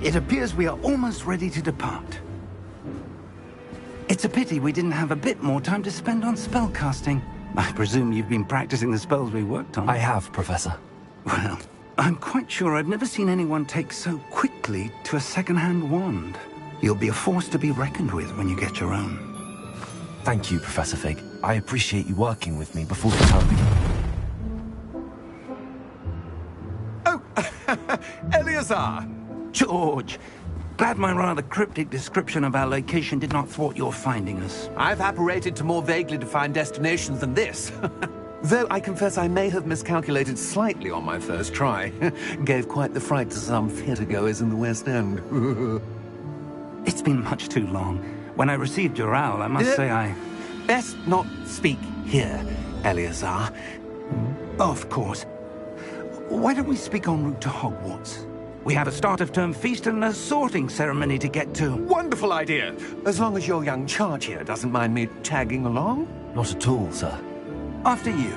It appears we are almost ready to depart. It's a pity we didn't have a bit more time to spend on spellcasting. I presume you've been practicing the spells we worked on. I have, Professor. Well, I'm quite sure I've never seen anyone take so quickly to a second-hand wand. You'll be a force to be reckoned with when you get your own. Thank you, Professor Fig. I appreciate you working with me before the term begins. Oh, Eleazar! George! Glad my rather cryptic description of our location did not thwart your finding us. I've apparated to more vaguely defined destinations than this. Though I confess I may have miscalculated slightly on my first try. Gave quite the fright to some theatre-goers in the West End. It's been much too long. When I received your owl, I must say I... Best not speak here, Eleazar. Of course. Why don't we speak en route to Hogwarts? We have a start-of-term feast and a sorting ceremony to get to. Wonderful idea! As long as your young charge here doesn't mind me tagging along. Not at all, sir. After you.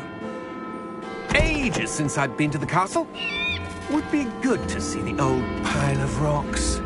Ages since I've been to the castle. Would be good to see the old pile of rocks.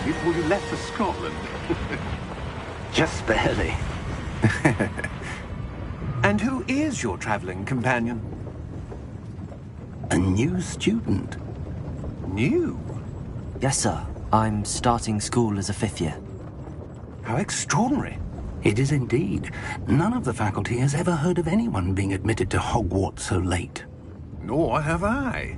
Before you left for Scotland. Just barely. And who is your traveling companion? A new student. New? Yes, sir. I'm starting school as a 5th year. How extraordinary. It is indeed. None of the faculty has ever heard of anyone being admitted to Hogwarts so late. Nor have I.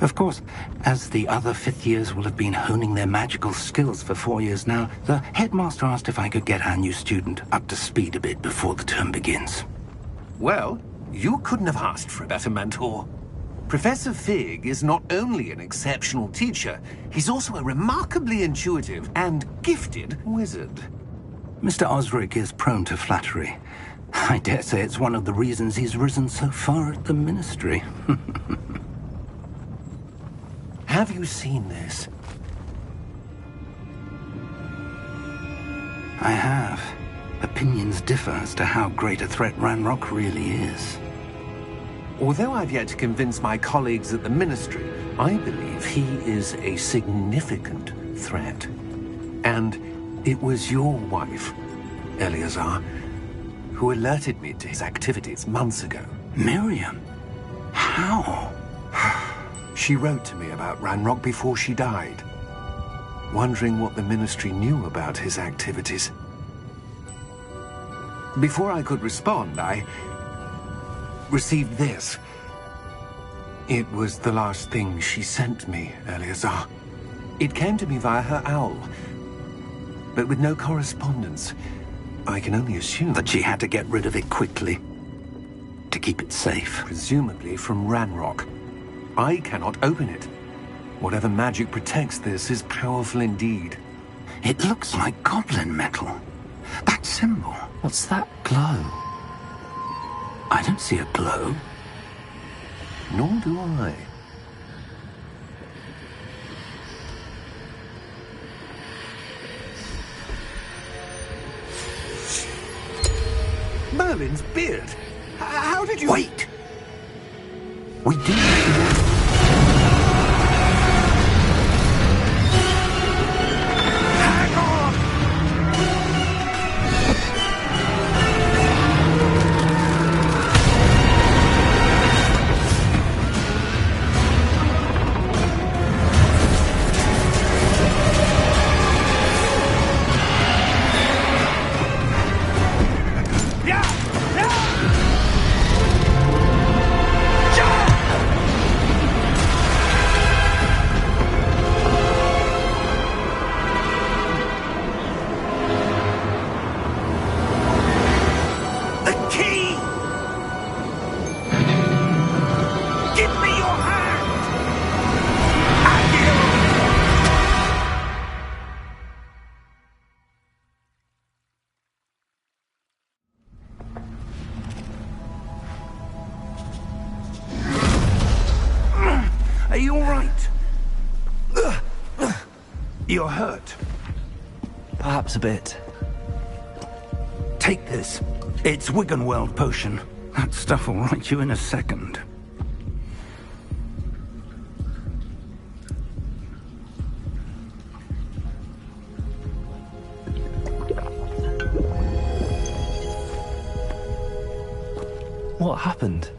Of course, as the other 5th years will have been honing their magical skills for 4 years now, the headmaster asked if I could get our new student up to speed a bit before the term begins. Well, you couldn't have asked for a better mentor. Professor Fig is not only an exceptional teacher, he's also a remarkably intuitive and gifted wizard. Mr. Osric is prone to flattery. I dare say it's one of the reasons he's risen so far at the Ministry. Have you seen this? I have. Opinions differ as to how great a threat Ranrock really is. Although I've yet to convince my colleagues at the Ministry, I believe he is a significant threat. And it was your wife, Eleazar, who alerted me to his activities months ago. Miriam? How? She wrote to me about Ranrock before she died, wondering what the Ministry knew about his activities. Before I could respond, I received this. It was the last thing she sent me, Eleazar. It came to me via her owl, but with no correspondence. I can only assume that she had to get rid of it quickly, to keep it safe. Presumably from Ranrock. I cannot open it. Whatever magic protects this is powerful indeed. It looks like goblin metal. That symbol. What's that glow? I don't see a glow. Nor do I. Merlin's beard. How did you... Wait! We did... You're hurt. Perhaps a bit. Take this. It's Wiggenweld potion. That stuff will right you in a second. What happened?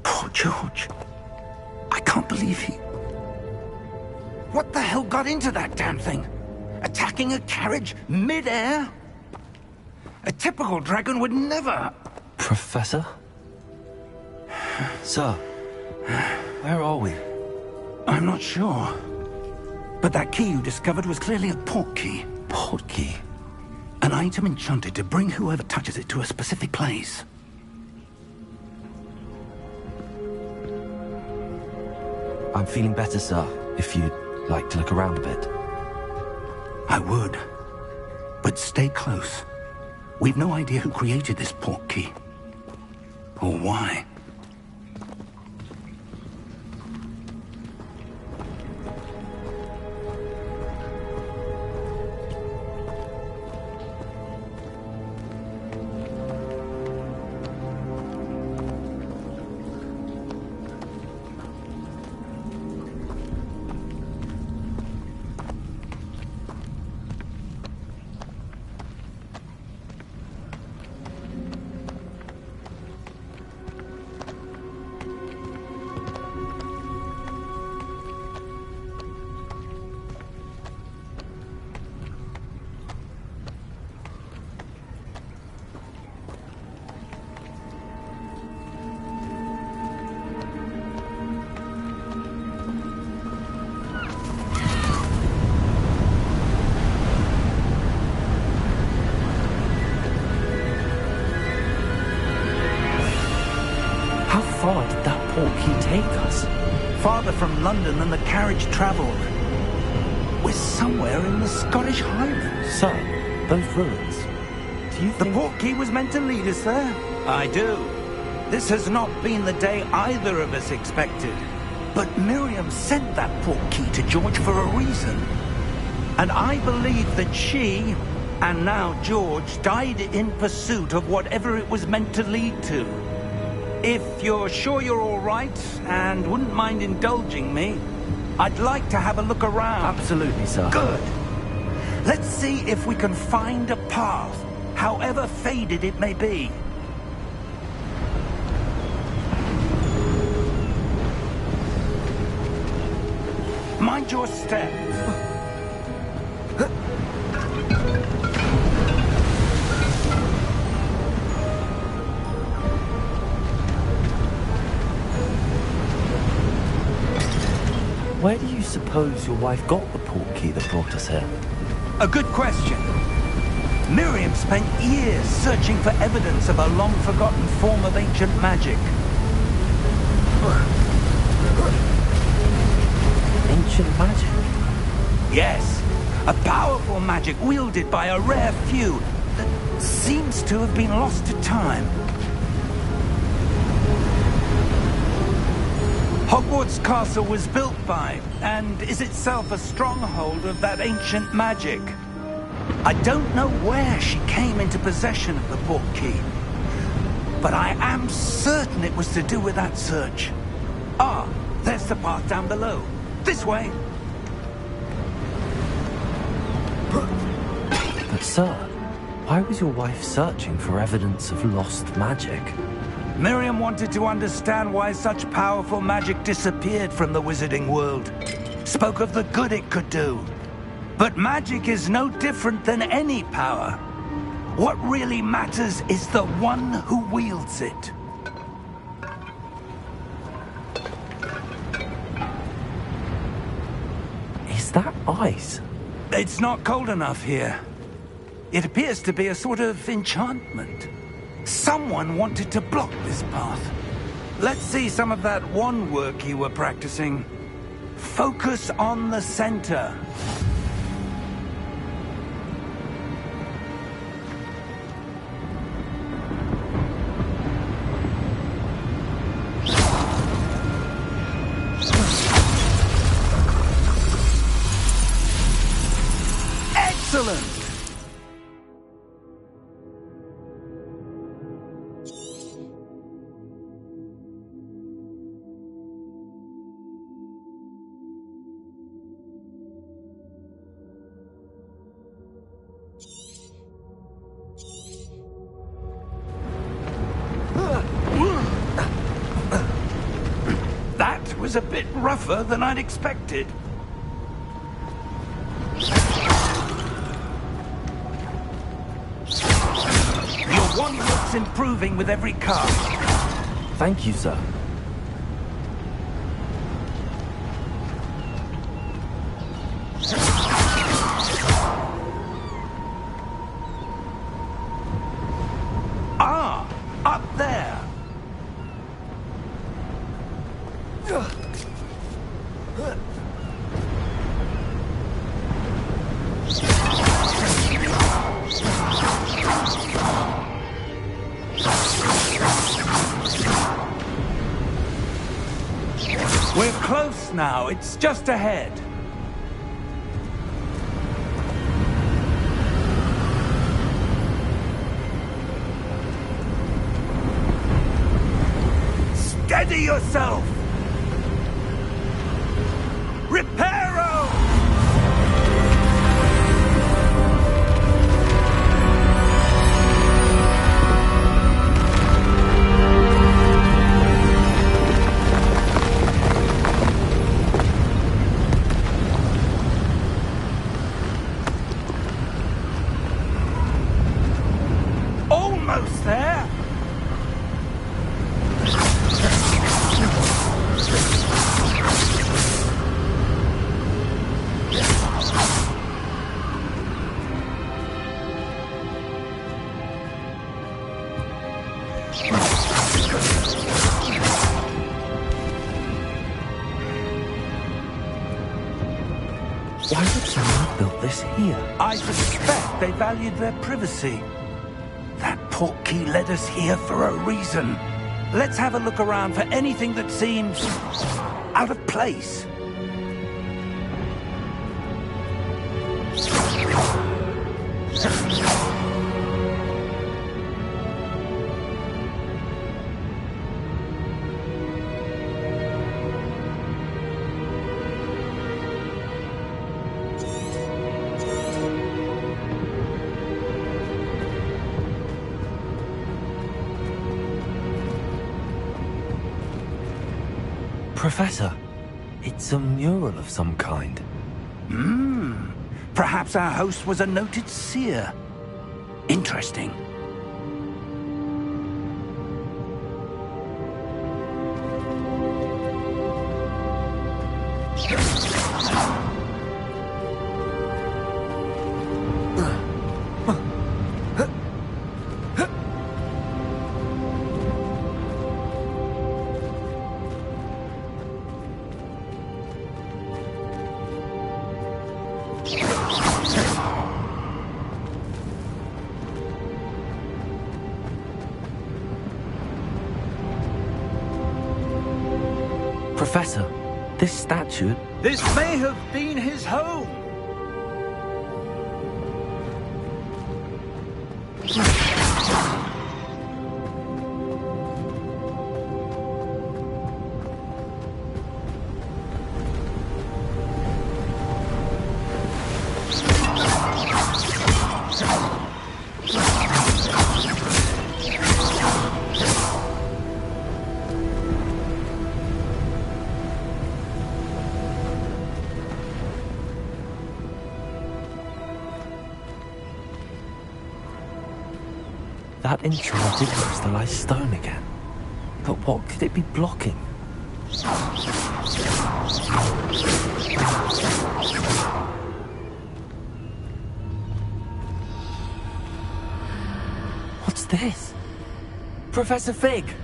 Poor George. I can't believe he... What the hell got into that damn thing? Attacking a carriage mid-air? A typical dragon would never... Professor? Sir, where are we? I'm not sure. But that key you discovered was clearly a port key. Port key? An item enchanted to bring whoever touches it to a specific place. I'm feeling better, sir, if you'd like to look around a bit. I would. But stay close. We've no idea who created this port key. Or why. How far did that port key take us? Farther from London than the carriage travelled. We're somewhere in the Scottish Highlands. Sir, those ruins. Do you The think... port key was meant to lead us there? I do. This has not been the day either of us expected. But Miriam sent that port key to George for a reason. And I believe that she, and now George, died in pursuit of whatever it was meant to lead to. If you're sure you're all right, and wouldn't mind indulging me, I'd like to have a look around. Absolutely, sir. Good. Let's see if we can find a path, however faded it may be. Mind your step. Where do you suppose your wife got the port key that brought us here? A good question. Miriam spent years searching for evidence of a long-forgotten form of ancient magic. Ancient magic? Yes, a powerful magic wielded by a rare few that seems to have been lost to time. Hogwarts Castle was built by, and is itself a stronghold of that ancient magic. I don't know where she came into possession of the port key, but I am certain it was to do with that search. Ah, there's the path down below. This way. But sir, why was your wife searching for evidence of lost magic? Miriam wanted to understand why such powerful magic disappeared from the wizarding world. Spoke of the good it could do. But magic is no different than any power. What really matters is the one who wields it. Is that ice? It's not cold enough here. It appears to be a sort of enchantment. Someone wanted to block this path. Let's see some of that wand work you were practicing. Focus on the center. Excellent! That was a bit rougher than I'd expected. Your wand looks improving with every cast. Thank you, sir. Ah, up there. We're close now. It's just ahead. Steady yourself! Reparo! Almost there! Why would someone have built this here? I suspect they valued their privacy. That portkey led us here for a reason. Let's have a look around for anything that seems out of place. Professor, it's a mural of some kind. Perhaps our host was a noted seer. Interesting. Professor, this statue... This may have been his home. That enchanted crystallized stone again. But what could it be blocking? What's this? Professor Fig!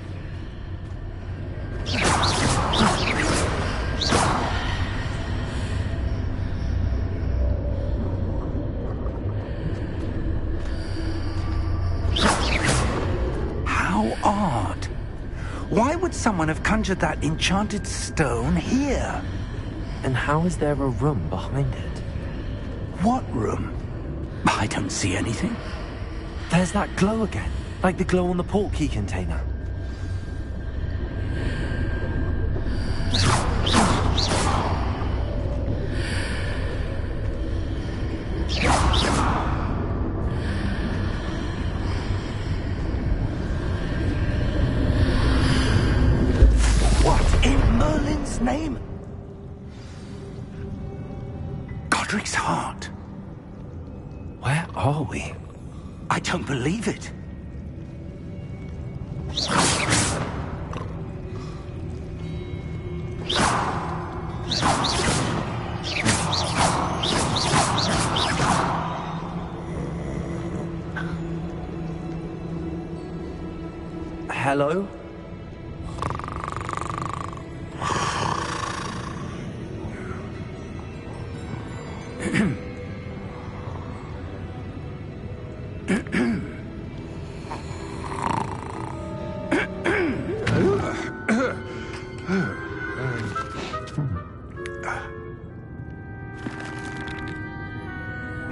Odd. Why would someone have conjured that enchanted stone here? And how is there a room behind it? What room? I don't see anything. There's that glow again, like the glow on the portkey container. What in Merlin's name? Godric's heart. Where are we? I don't believe it. Hello?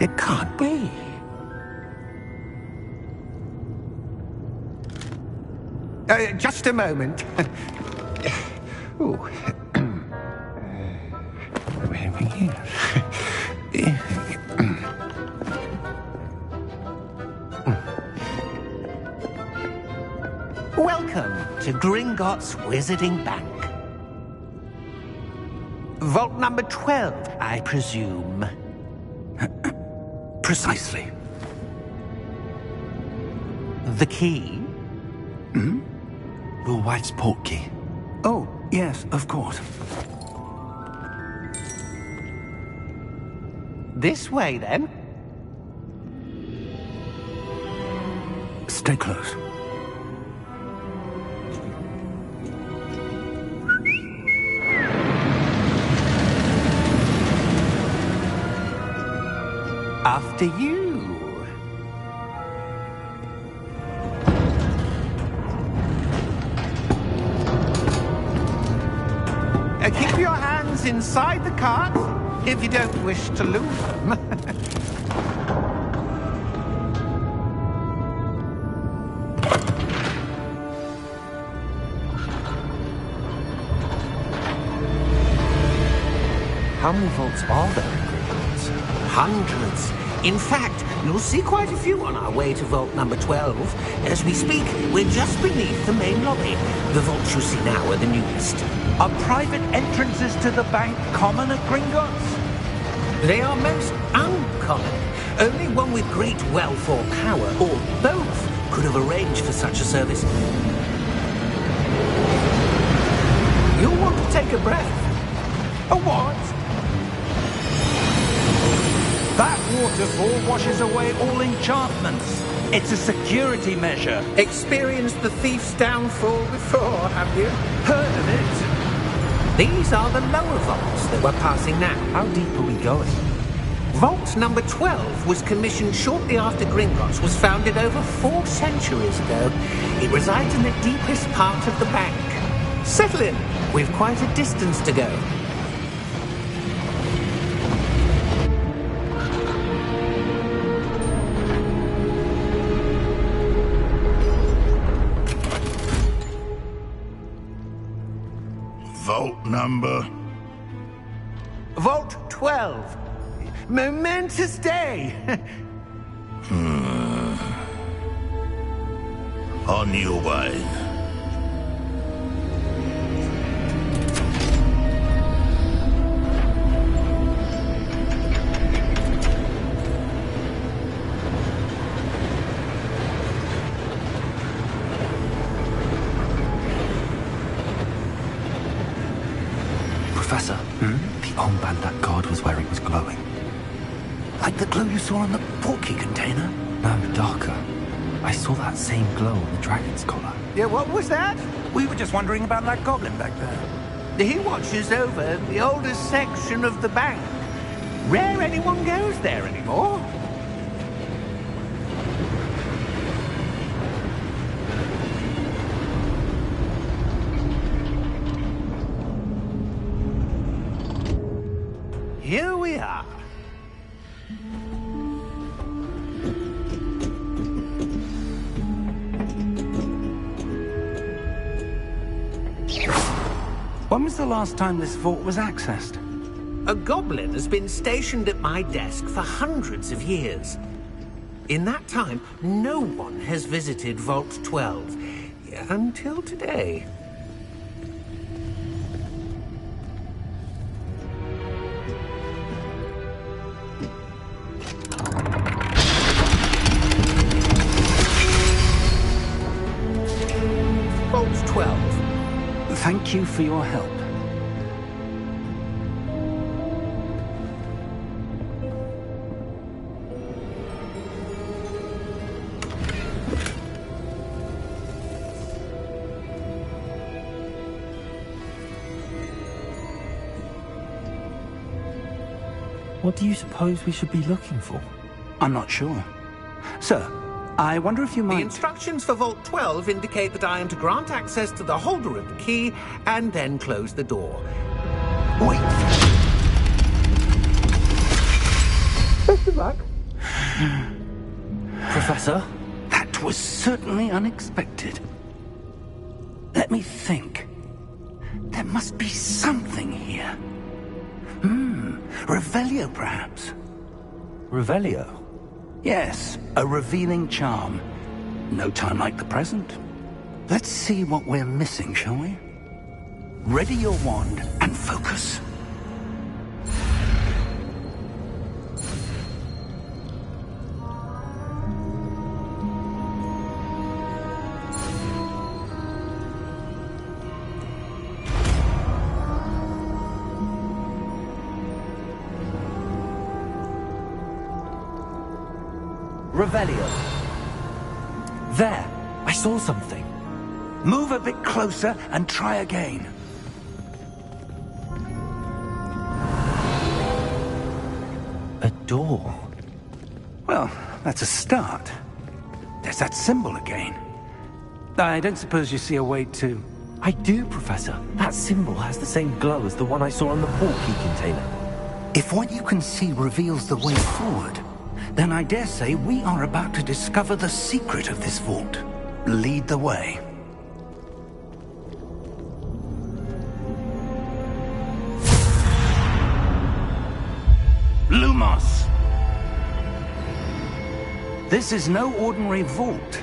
It can't be. Just a moment. Ooh. Where are we here? Welcome to Gringotts Wizarding Bank. Vault number 12, I presume. Precisely. The key? Your wife's portkey. Oh, yes, of course. This way, then. Stay close. After you. Keep your hands inside the cart if you don't wish to lose them. How many vaults are there in Gringotts? Hundreds. In fact, you'll see quite a few on our way to vault number 12. As we speak, we're just beneath the main lobby. The vaults you see now are the newest. Are private entrances to the bank common at Gringotts? They are most uncommon. Only one with great wealth or power, or both, could have arranged for such a service. You'll want to take a breath. A what? That waterfall washes away all enchantments. It's a security measure. Experienced the thief's downfall before, have you? Heard of it? These are the lower vaults that we're passing now. How deep are we going? Vault number 12 was commissioned shortly after Gringotts was founded over 4 centuries ago. It resides in the deepest part of the bank. Settle in. We've quite a distance to go. Vault number? Vault 12. Momentous day. On your way. Professor, the armband that guard was wearing was glowing. Like the glow you saw on the portkey container? No, darker. I saw that same glow on the dragon's collar. Yeah, what was that? We were just wondering about that goblin back there. He watches over the oldest section of the bank. Rare anyone goes there anymore. Here we are. When was the last time this vault was accessed? A goblin has been stationed at my desk for hundreds of years. In that time, no one has visited Vault 12. Until today. Vault 12. Thank you for your help. What do you suppose we should be looking for? I'm not sure. Sir, I wonder if you might... The instructions for Vault 12 indicate that I am to grant access to the holder of the key and then close the door. Wait! Best of luck. Professor? That was certainly unexpected. Let me think. There must be something here. Revelio, perhaps? Revelio? Yes, a revealing charm. No time like the present. Let's see what we're missing, shall we? Ready your wand and focus. Revelio. There! I saw something. Move a bit closer and try again. A door. Well, that's a start. There's that symbol again. I don't suppose you see a way to... I do, Professor. That symbol has the same glow as the one I saw on the portkey container. If what you can see reveals the way forward, then I dare say we are about to discover the secret of this vault. Lead the way. Lumos! This is no ordinary vault.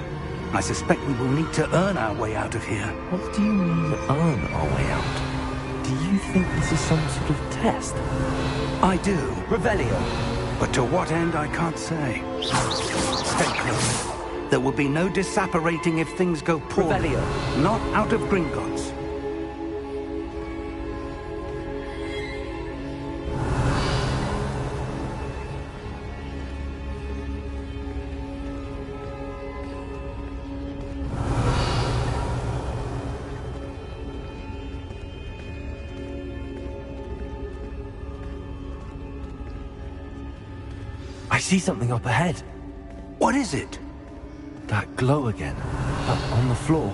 I suspect we will need to earn our way out of here. What do you mean, earn our way out? Do you think this is some sort of test? I do. Revelio. But to what end, I can't say. Stay close. There will be no disapparating if things go poorly. Revelio. Not out of Gringotts. I see something up ahead. What is it? That glow again, up on the floor.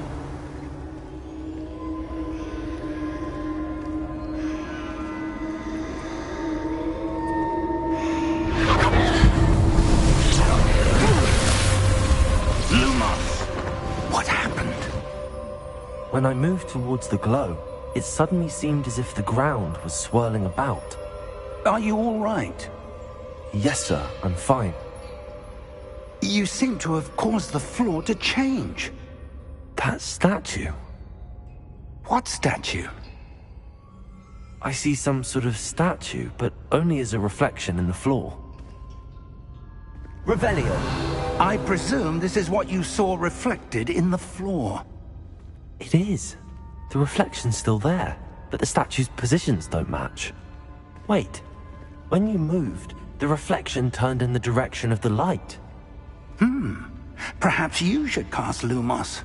Lumos! What happened? When I moved towards the glow, it suddenly seemed as if the ground was swirling about. Are you all right? Yes, sir, I'm fine. You seem to have caused the floor to change. That statue. What statue? I see some sort of statue, but only as a reflection in the floor. Revelio. I presume this is what you saw reflected in the floor. It is. The reflection's still there, but the statue's positions don't match. Wait. When you moved, the reflection turned in the direction of the light. Perhaps you should cast Lumos.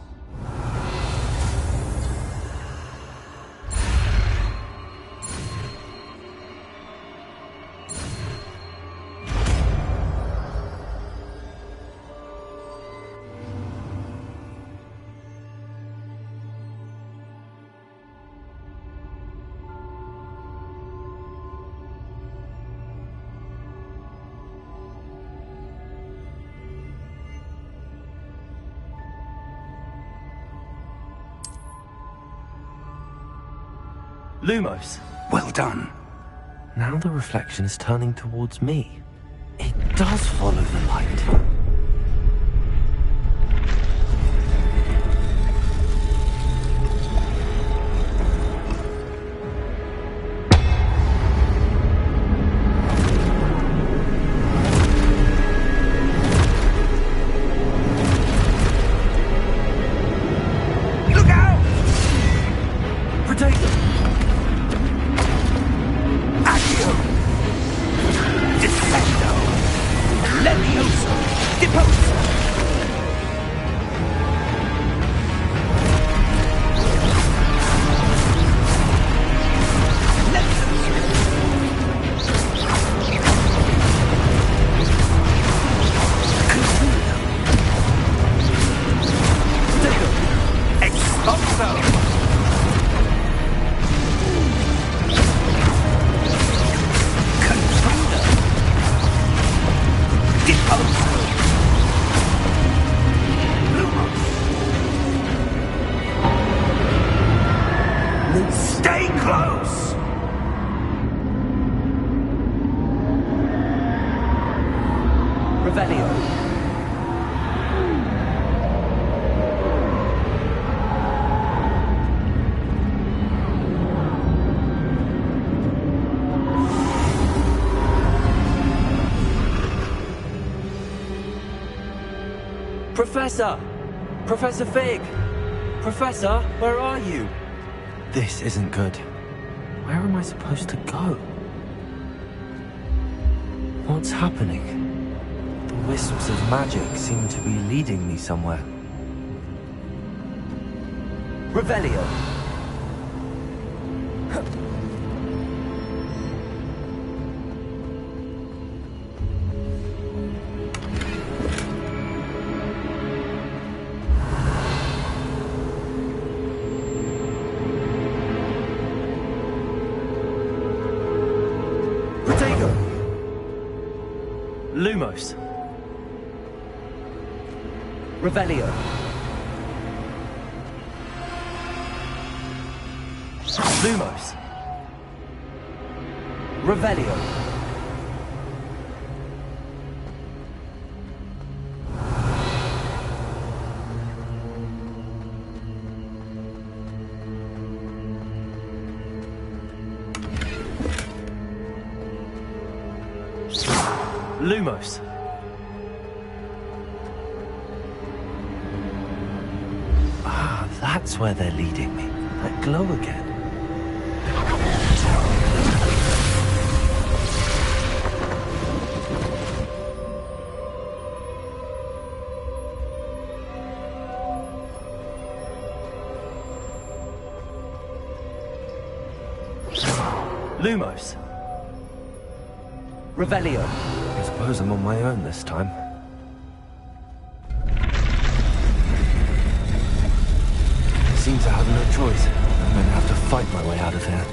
Lumos. Well done. Now the reflection is turning towards me. It does follow the light. Look out! Protego! Accio! Defendo! Levioso! Deposo! Stay close! Revelio. Professor! Professor Fig! Professor, where are you? This isn't good. Where am I supposed to go? What's happening? The wisps of magic seem to be leading me somewhere. Revelio! Lumos. Revelio. Lumos. Revelio. Lumos. Ah, that's where they're leading me. That glow again. Lumos. Revelio. I suppose I'm on my own this time. I seem to have no choice. I'm going to have to fight my way out of here.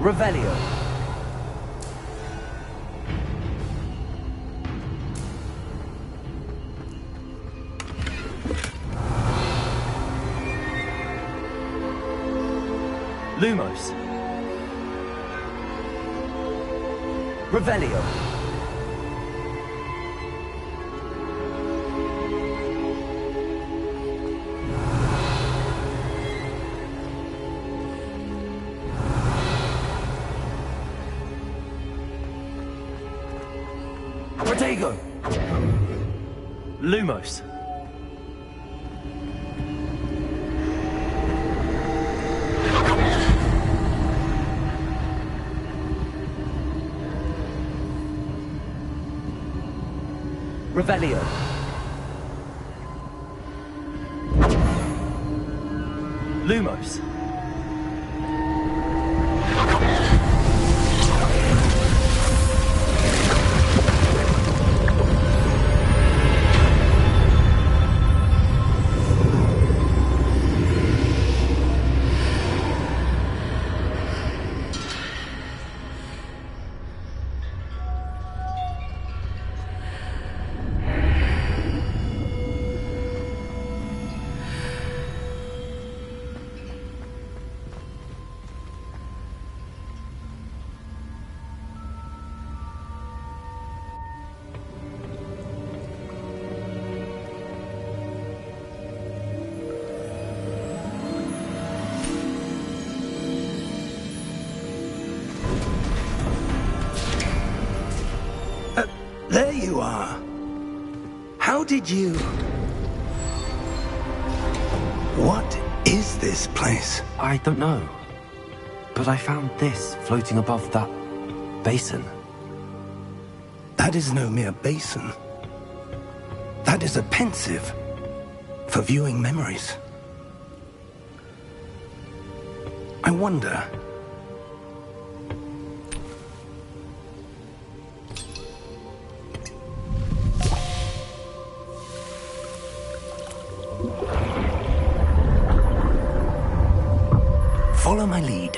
Revelio. Lumos. Revelio. Protego. Lumos. Revelio. Lumos. There you are. How did you... What is this place? I don't know. But I found this floating above that basin. That is no mere basin. That is a pensive for viewing memories. I wonder... Follow my lead.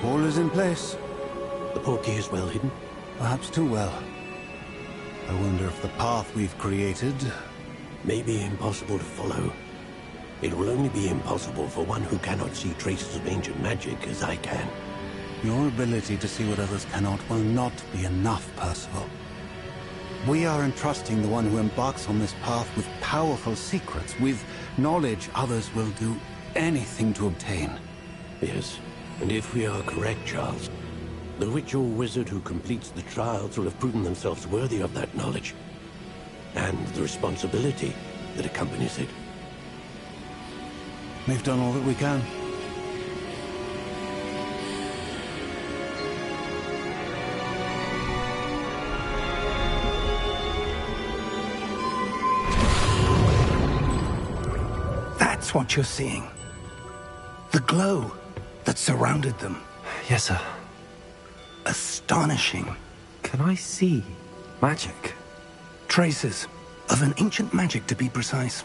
All is in place. The portkey is well hidden. Perhaps too well. I wonder if the path we've created... May be impossible to follow. It will only be impossible for one who cannot see traces of ancient magic as I can. Your ability to see what others cannot will not be enough, Percival. We are entrusting the one who embarks on this path with powerful secrets, with knowledge others will do anything to obtain. Yes, and if we are correct, Charles, the witch or wizard who completes the trials will have proven themselves worthy of that knowledge, and the responsibility that accompanies it. We've done all that we can. That's what you're seeing. The glow that surrounded them. Yes, sir. Astonishing. Can I see magic? Traces of an ancient magic, to be precise.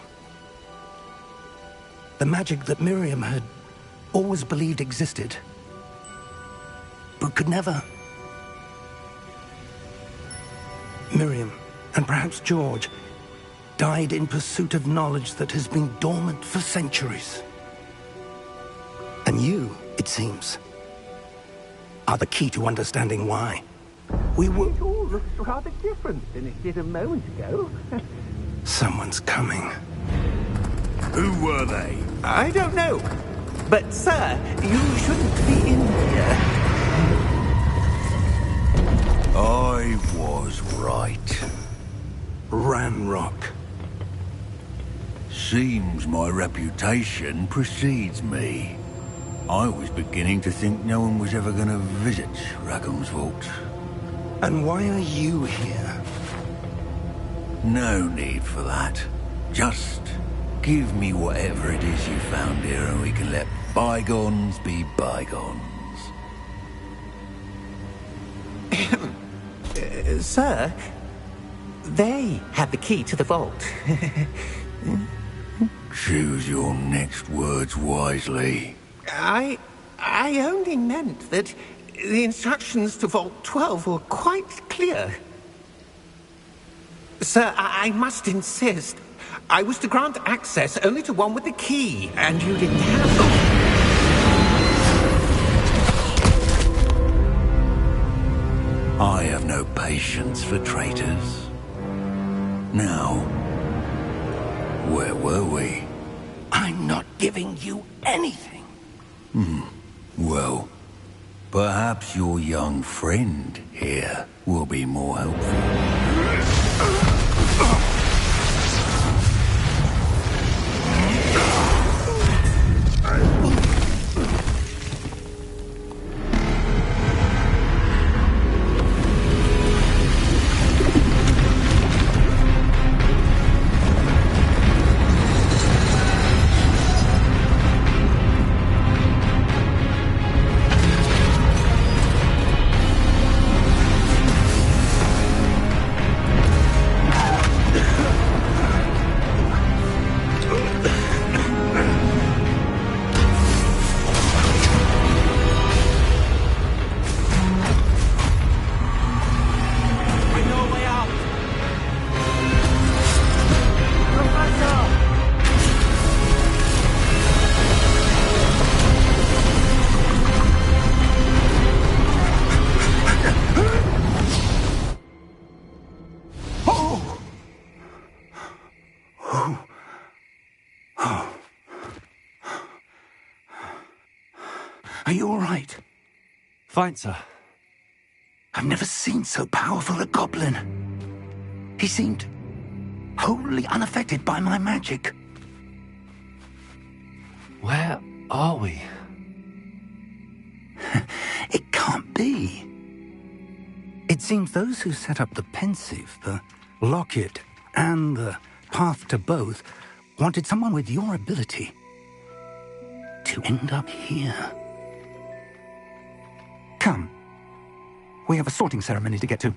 The magic that Miriam had always believed existed, but could never. Miriam, and perhaps George, died in pursuit of knowledge that has been dormant for centuries. And you, it seems, are the key to understanding why. We will... It all looks rather different than it did a moment ago. Someone's coming. Who were they? I don't know. But, sir, you shouldn't be in here. I was right. Ranrock. Seems my reputation precedes me. I was beginning to think no one was ever going to visit Rackham's vault. And why are you here? No need for that. Just give me whatever it is you found here and we can let bygones be bygones. Sir, they had the key to the vault. Choose your next words wisely. I only meant that the instructions to Vault 12 were quite clear. Sir, I must insist. I was to grant access only to one with the key, and you didn't have them. I have no patience for traitors. Now, where were we? I'm not giving you anything. Well, perhaps your young friend here will be more helpful. Are you all right? Fine, sir. I've never seen so powerful a goblin. He seemed wholly unaffected by my magic. Where are we? It can't be. It seems those who set up the pensive, the locket, and the path to both wanted someone with your ability to end up here. Come. We have a sorting ceremony to get to.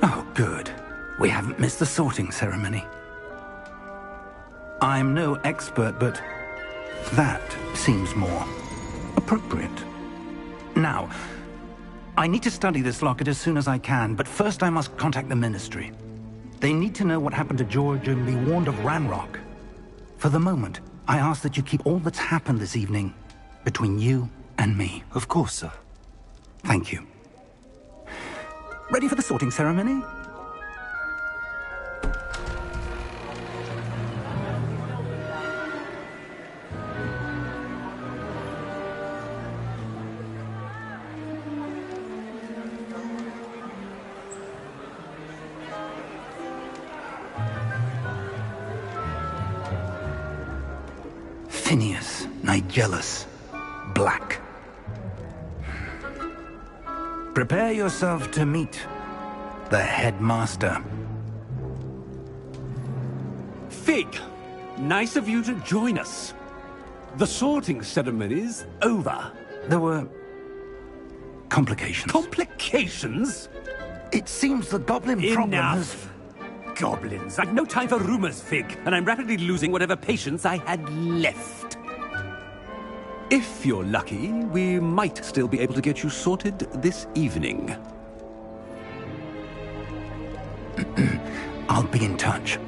Oh, good. We haven't missed the sorting ceremony. I'm no expert, but that seems more appropriate. Now, I need to study this locket as soon as I can, but first I must contact the Ministry. They need to know what happened to George and be warned of Ranrock. For the moment, I ask that you keep all that's happened this evening between you and me. Of course, sir. Thank you. Ready for the sorting ceremony? Phineas, Nigellus, Black. Prepare yourself to meet the headmaster. Fig, nice of you to join us. The sorting ceremony's over. There were complications. Complications? It seems the goblin problem has... Enough! Goblins. I've no time for rumors, Fig, and I'm rapidly losing whatever patience I had left. If you're lucky, we might still be able to get you sorted this evening. I'll be in touch.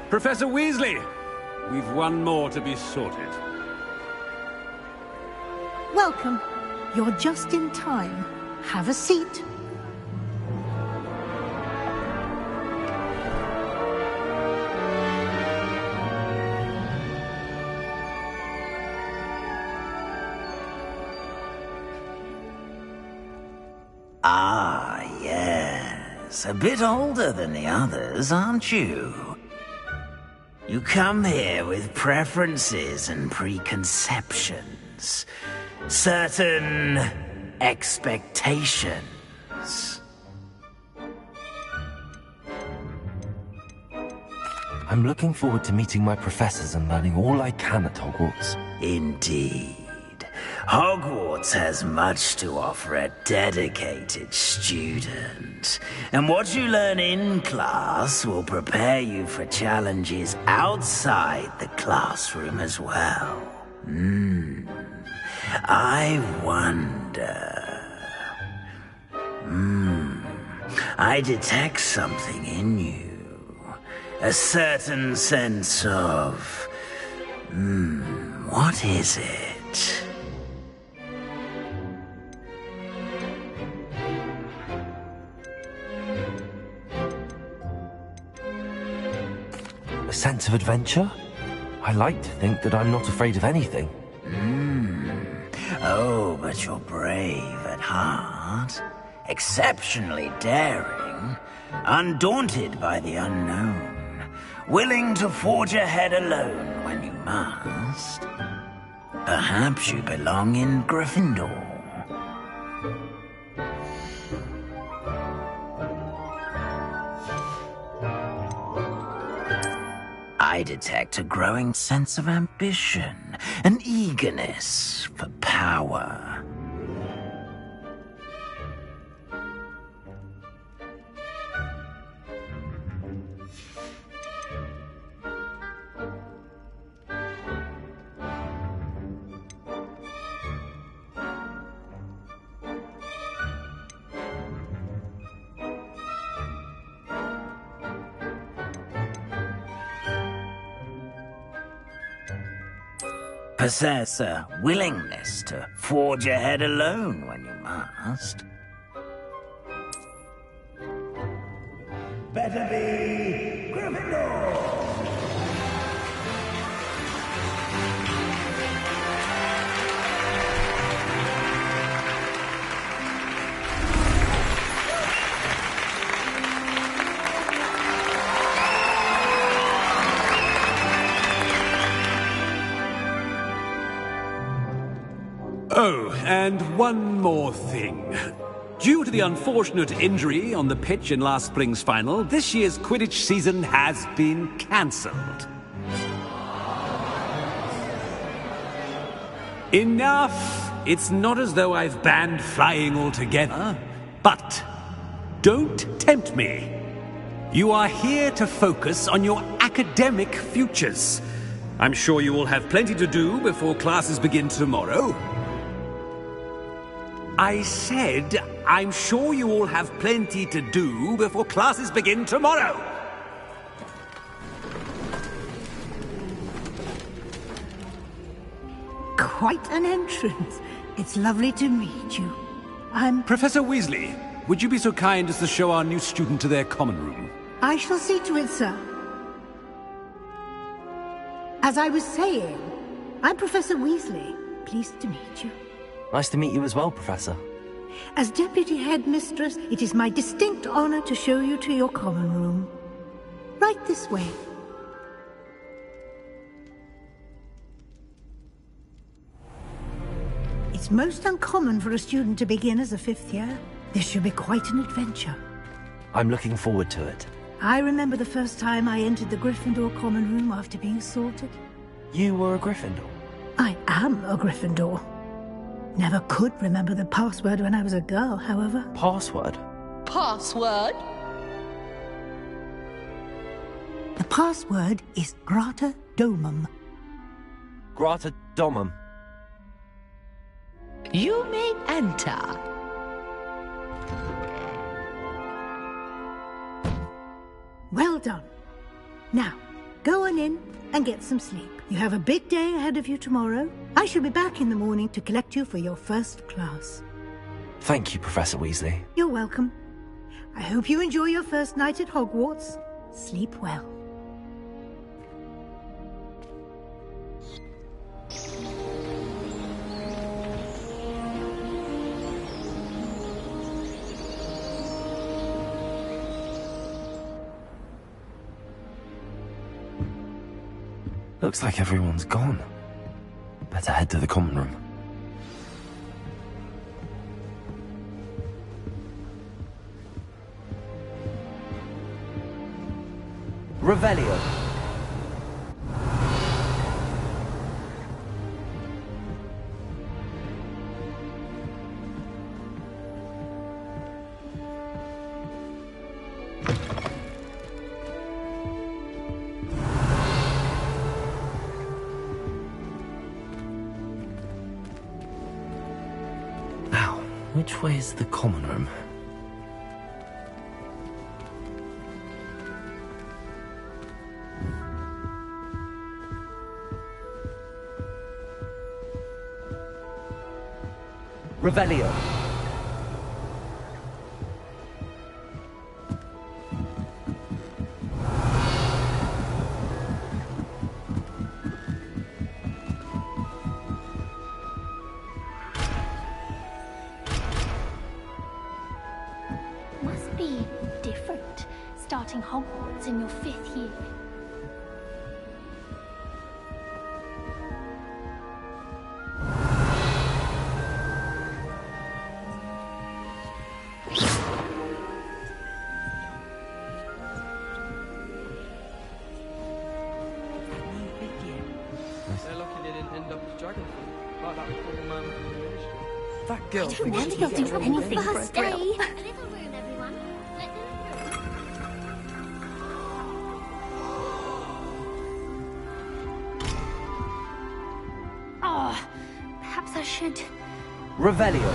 Professor Weasley, we've one more to be sorted. Welcome. You're just in time. Have a seat. Ah, yes. A bit older than the others, aren't you? You come here with preferences and preconceptions. Certain expectations. I'm looking forward to meeting my professors and learning all I can at Hogwarts. Indeed. Hogwarts has much to offer a dedicated student. And what you learn in class will prepare you for challenges outside the classroom as well. I wonder... I detect something in you. A certain sense of... what is it? A sense of adventure? I like to think that I'm not afraid of anything. Oh, but you're brave at heart. Exceptionally daring. Undaunted by the unknown. Willing to forge ahead alone when you must. Perhaps you belong in Gryffindor. I detect a growing sense of ambition, an eagerness for power. Possess a willingness to forge ahead alone when you must. Better be Gryffindor! Oh, and one more thing. Due to the unfortunate injury on the pitch in last spring's final, this year's Quidditch season has been cancelled. Enough! It's not as though I've banned flying altogether, but don't tempt me. You are here to focus on your academic futures. I'm sure you will have plenty to do before classes begin tomorrow. I said, I'm sure you all have plenty to do before classes begin tomorrow. Quite an entrance. It's lovely to meet you. Professor Weasley, would you be so kind as to show our new student to their common room? I shall see to it, sir. As I was saying, I'm Professor Weasley. Pleased to meet you. Nice to meet you as well, Professor. As Deputy Headmistress, it is my distinct honor to show you to your common room. Right this way. It's most uncommon for a student to begin as a 5th year. This should be quite an adventure. I'm looking forward to it. I remember the first time I entered the Gryffindor common room after being sorted. You were a Gryffindor? I am a Gryffindor. Never could remember the password when I was a girl, however. Password? Password? The password is Grata Domum. Grata Domum. You may enter. Well done. Now, go on in and get some sleep. You have a big day ahead of you tomorrow. I shall be back in the morning to collect you for your first class. Thank you, Professor Weasley. You're welcome. I hope you enjoy your first night at Hogwarts. Sleep well. Looks like everyone's gone. Better head to the common room. Revelio. Which way is the common room? Revelio. Starting Hogwarts in your 5th year. They're lucky they didn't end up as dragon fruit, like that poor man from the ministry. That girl I don't want to do anything for a thrill. Little room, everyone. Oh, perhaps I should... Revelio.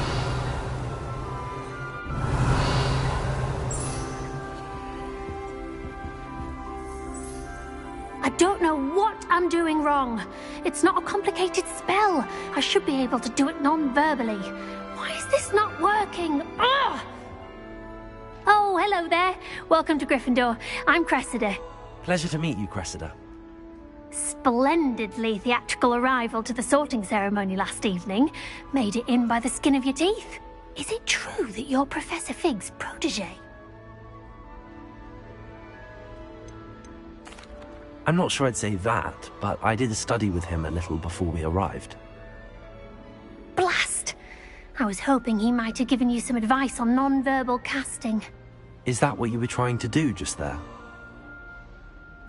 I don't know what I'm doing wrong. It's not a complicated spell. I should be able to do it non-verbally. Why is this not working? Ugh! Oh, hello there. Welcome to Gryffindor. I'm Cressida. Pleasure to meet you, Cressida. Splendidly theatrical arrival to the sorting ceremony last evening. Made it in by the skin of your teeth. Is it true that you're Professor Fig's protege? I'm not sure I'd say that, but I did study with him a little before we arrived. Blast! I was hoping he might have given you some advice on non-verbal casting. Is that what you were trying to do just there?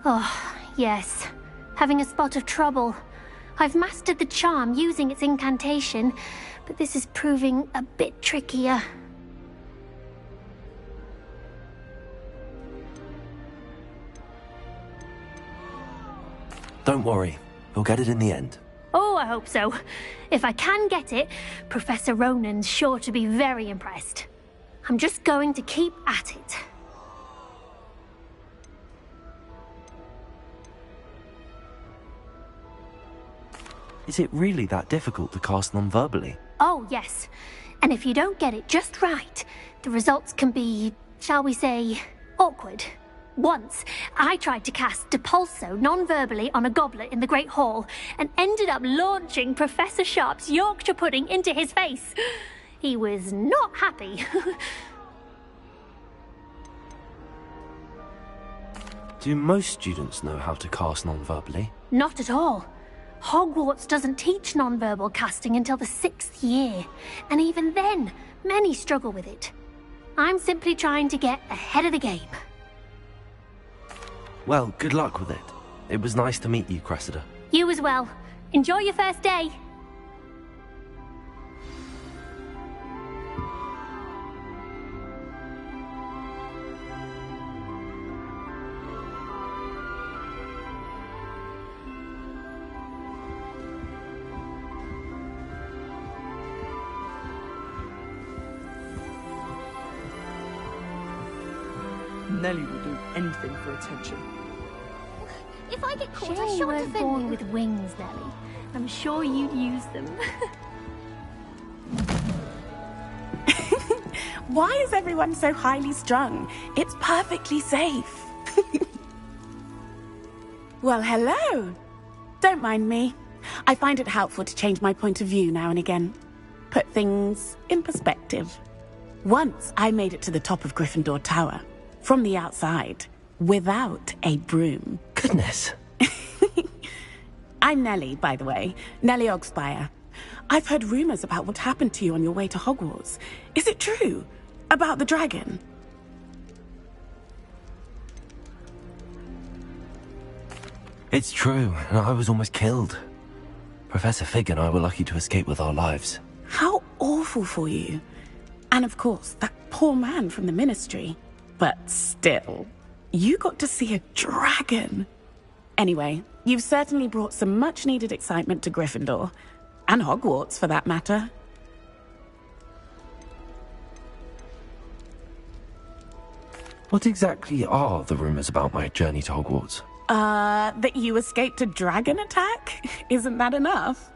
Oh, yes. Having a spot of trouble. I've mastered the charm using its incantation, but this is proving a bit trickier. Don't worry, we'll get it in the end. Oh, I hope so. If I can get it, Professor Ronan's sure to be very impressed. I'm just going to keep at it. Is it really that difficult to cast non-verbally? Oh, yes. And if you don't get it just right, the results can be, shall we say, awkward. Once, I tried to cast Depulso non-verbally on a goblet in the Great Hall and ended up launching Professor Sharp's Yorkshire pudding into his face. He was not happy. Do most students know how to cast non-verbally? Not at all. Hogwarts doesn't teach non-verbal casting until the 6th year, and even then, many struggle with it. I'm simply trying to get ahead of the game. Well, good luck with it. It was nice to meet you, Cressida. You as well. Enjoy your first day. Nelly will do anything for attention. If I get caught, Sure, I you shan't weren't defend born you. with wings, Nelly. I'm sure you'd use them. Why is everyone so highly strung? It's perfectly safe. Well, hello. Don't mind me. I find it helpful to change my point of view now and again. Put things in perspective. Once I made it to the top of Gryffindor Tower, from the outside, without a broom. Goodness. I'm Nelly, by the way. Nelly Ogspire. I've heard rumors about what happened to you on your way to Hogwarts. Is it true? About the dragon? It's true, and I was almost killed. Professor Fig and I were lucky to escape with our lives. How awful for you. And of course, that poor man from the Ministry. But still, you got to see a dragon. Anyway, you've certainly brought some much-needed excitement to Gryffindor. And Hogwarts, for that matter. What exactly are the rumors about my journey to Hogwarts? That you escaped a dragon attack? Isn't that enough?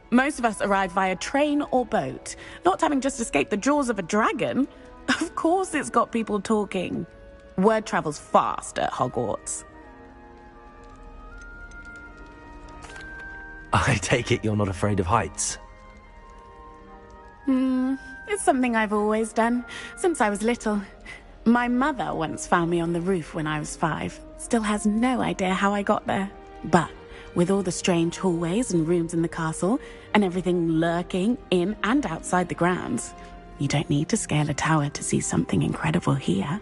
Most of us arrive via train or boat, not having just escaped the jaws of a dragon. Of course it's got people talking. Word travels fast at Hogwarts. I take it you're not afraid of heights? It's something I've always done, since I was little. My mother once found me on the roof when I was 5. Still has no idea how I got there. But with all the strange hallways and rooms in the castle, and everything lurking in and outside the grounds, you don't need to scale a tower to see something incredible here.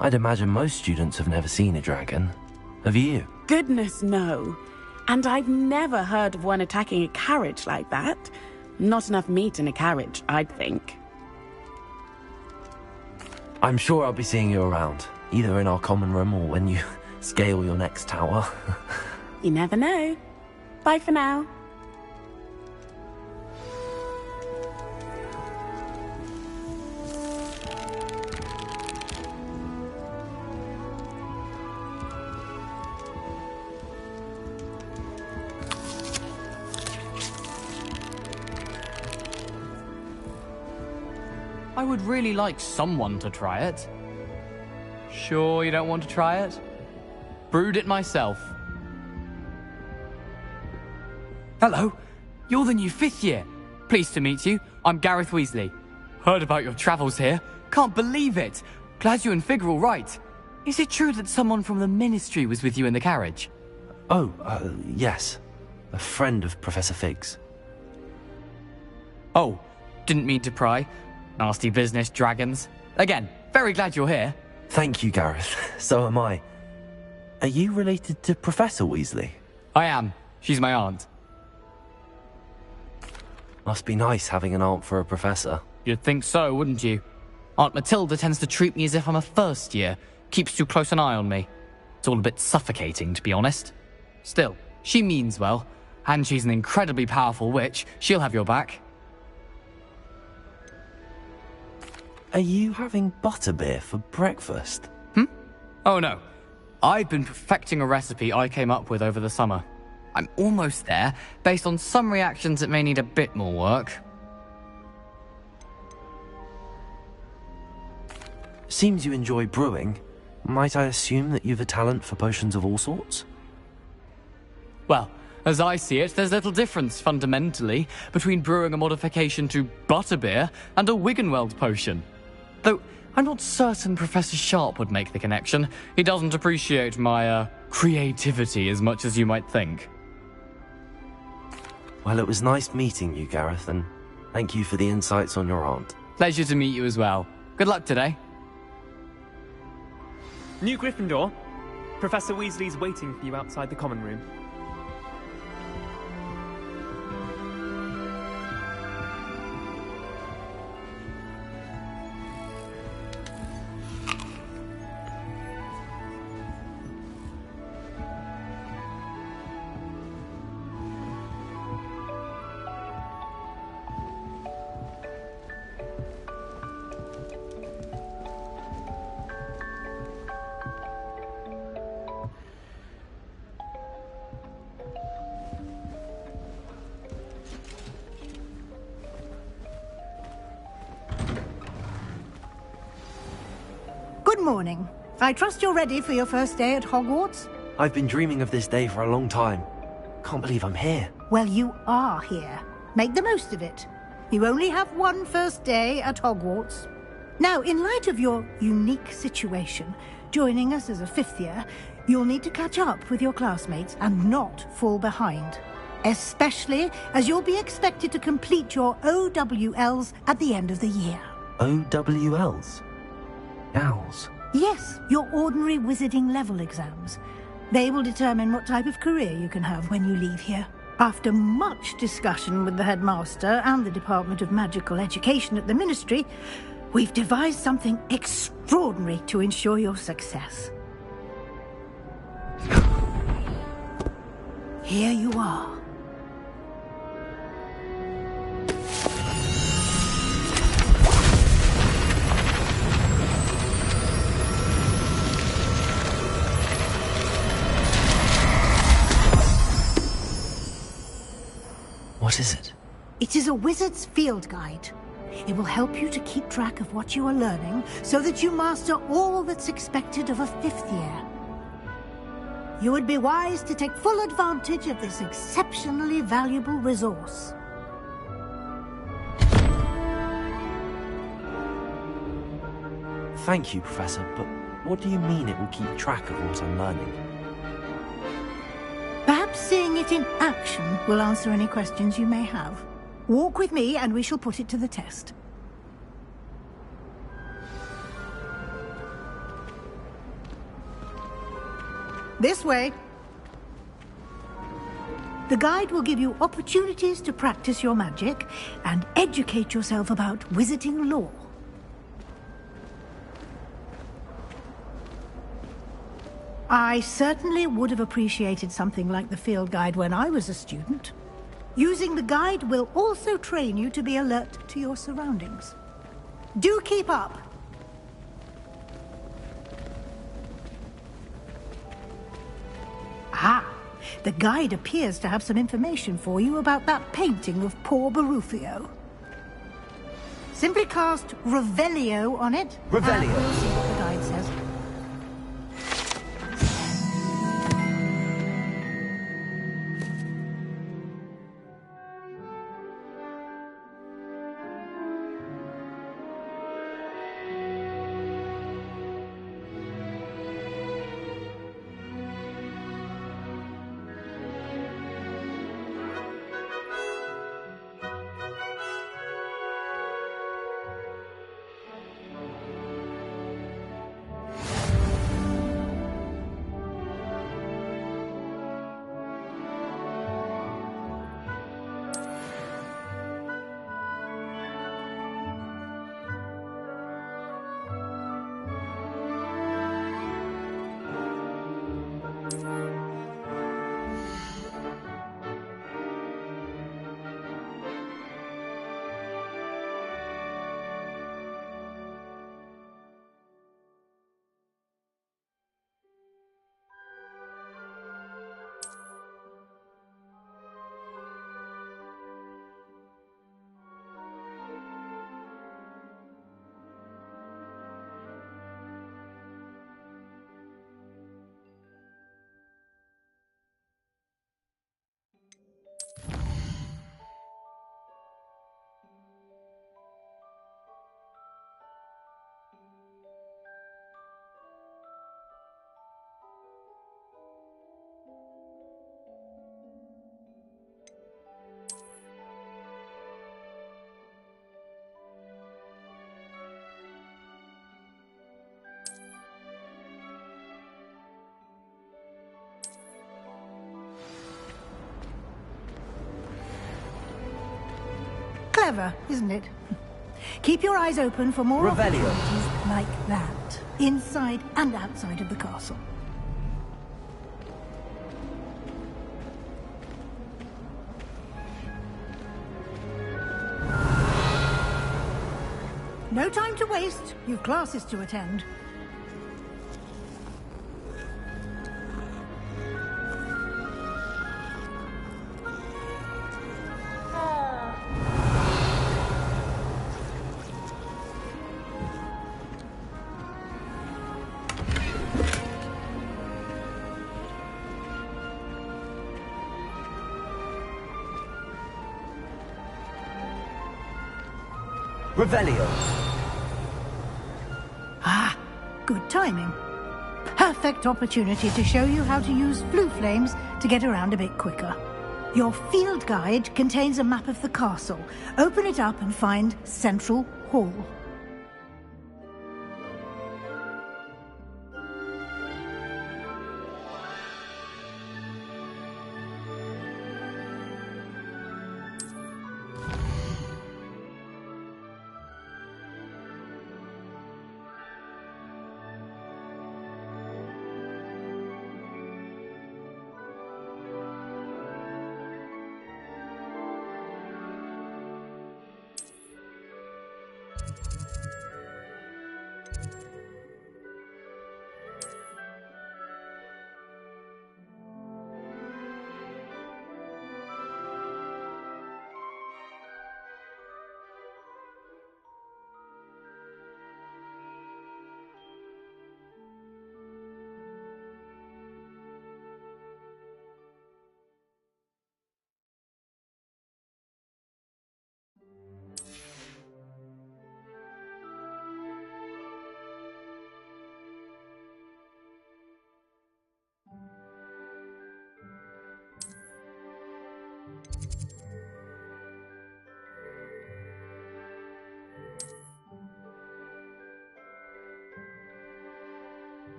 I'd imagine most students have never seen a dragon. Have you? Goodness, no. And I've never heard of one attacking a carriage like that. Not enough meat in a carriage, I'd think. I'm sure I'll be seeing you around, either in our common room or when you scale your next tower. You never know. Bye for now. I would really like someone to try it. Sure you don't want to try it? Brewed it myself. Hello, you're the new 5th year. Pleased to meet you. I'm Gareth Weasley. Heard about your travels here. Can't believe it. Glad you and Fig are all right. Is it true that someone from the Ministry was with you in the carriage? Oh, yes. A friend of Professor Fig's. Oh, didn't mean to pry. Nasty business, dragons. Again, very glad you're here. Thank you, Gareth. So am I. Are you related to Professor Weasley? I am. She's my aunt. Must be nice having an aunt for a professor. You'd think so, wouldn't you? Aunt Matilda tends to treat me as if I'm a first year. Keeps too close an eye on me. It's all a bit suffocating, to be honest. Still, she means well. And she's an incredibly powerful witch. She'll have your back. Are you having butterbeer for breakfast? Oh no. I've been perfecting a recipe I came up with over the summer. I'm almost there, based on some reactions that may need a bit more work. Seems you enjoy brewing. Might I assume that you've a talent for potions of all sorts? Well, as I see it, there's little difference, fundamentally, between brewing a modification to butterbeer and a Wiggenweld potion. Though, I'm not certain Professor Sharp would make the connection. He doesn't appreciate my, creativity as much as you might think. Well, it was nice meeting you, Gareth, and thank you for the insights on your aunt. Pleasure to meet you as well. Good luck today. New Gryffindor. Professor Weasley's waiting for you outside the common room. Good morning. I trust you're ready for your first day at Hogwarts? I've been dreaming of this day for a long time. Can't believe I'm here. Well, you are here. Make the most of it. You only have one first day at Hogwarts. Now, in light of your unique situation, joining us as a fifth year, you'll need to catch up with your classmates and not fall behind. Especially as you'll be expected to complete your OWLs at the end of the year. OWLs? Owls? Yes, your ordinary wizarding level exams. They will determine what type of career you can have when you leave here. After much discussion with the headmaster and the Department of Magical Education at the Ministry, we've devised something extraordinary to ensure your success. Here you are. What is it? It is a wizard's field guide. It will help you to keep track of what you are learning so that you master all that's expected of a fifth year. You would be wise to take full advantage of this exceptionally valuable resource. Thank you, Professor, but what do you mean it will keep track of what I'm learning? Perhaps seeing it in action will answer any questions you may have. Walk with me and we shall put it to the test. This way. The guide will give you opportunities to practice your magic and educate yourself about wizarding lore. I certainly would have appreciated something like the field guide when I was a student. Using the guide will also train you to be alert to your surroundings. Do keep up! Ah, the guide appears to have some information for you about that painting of poor Barufio. Simply cast Revelio on it. Revelio. And we'll see what the guide says. Clever, isn't it? Keep your eyes open for more Revelio. opportunities like that, inside and outside of the castle. No time to waste. You've classes to attend. Revelio. Ah, good timing. Perfect opportunity to show you how to use flue flames to get around a bit quicker. Your field guide contains a map of the castle. Open it up and find Central Hall.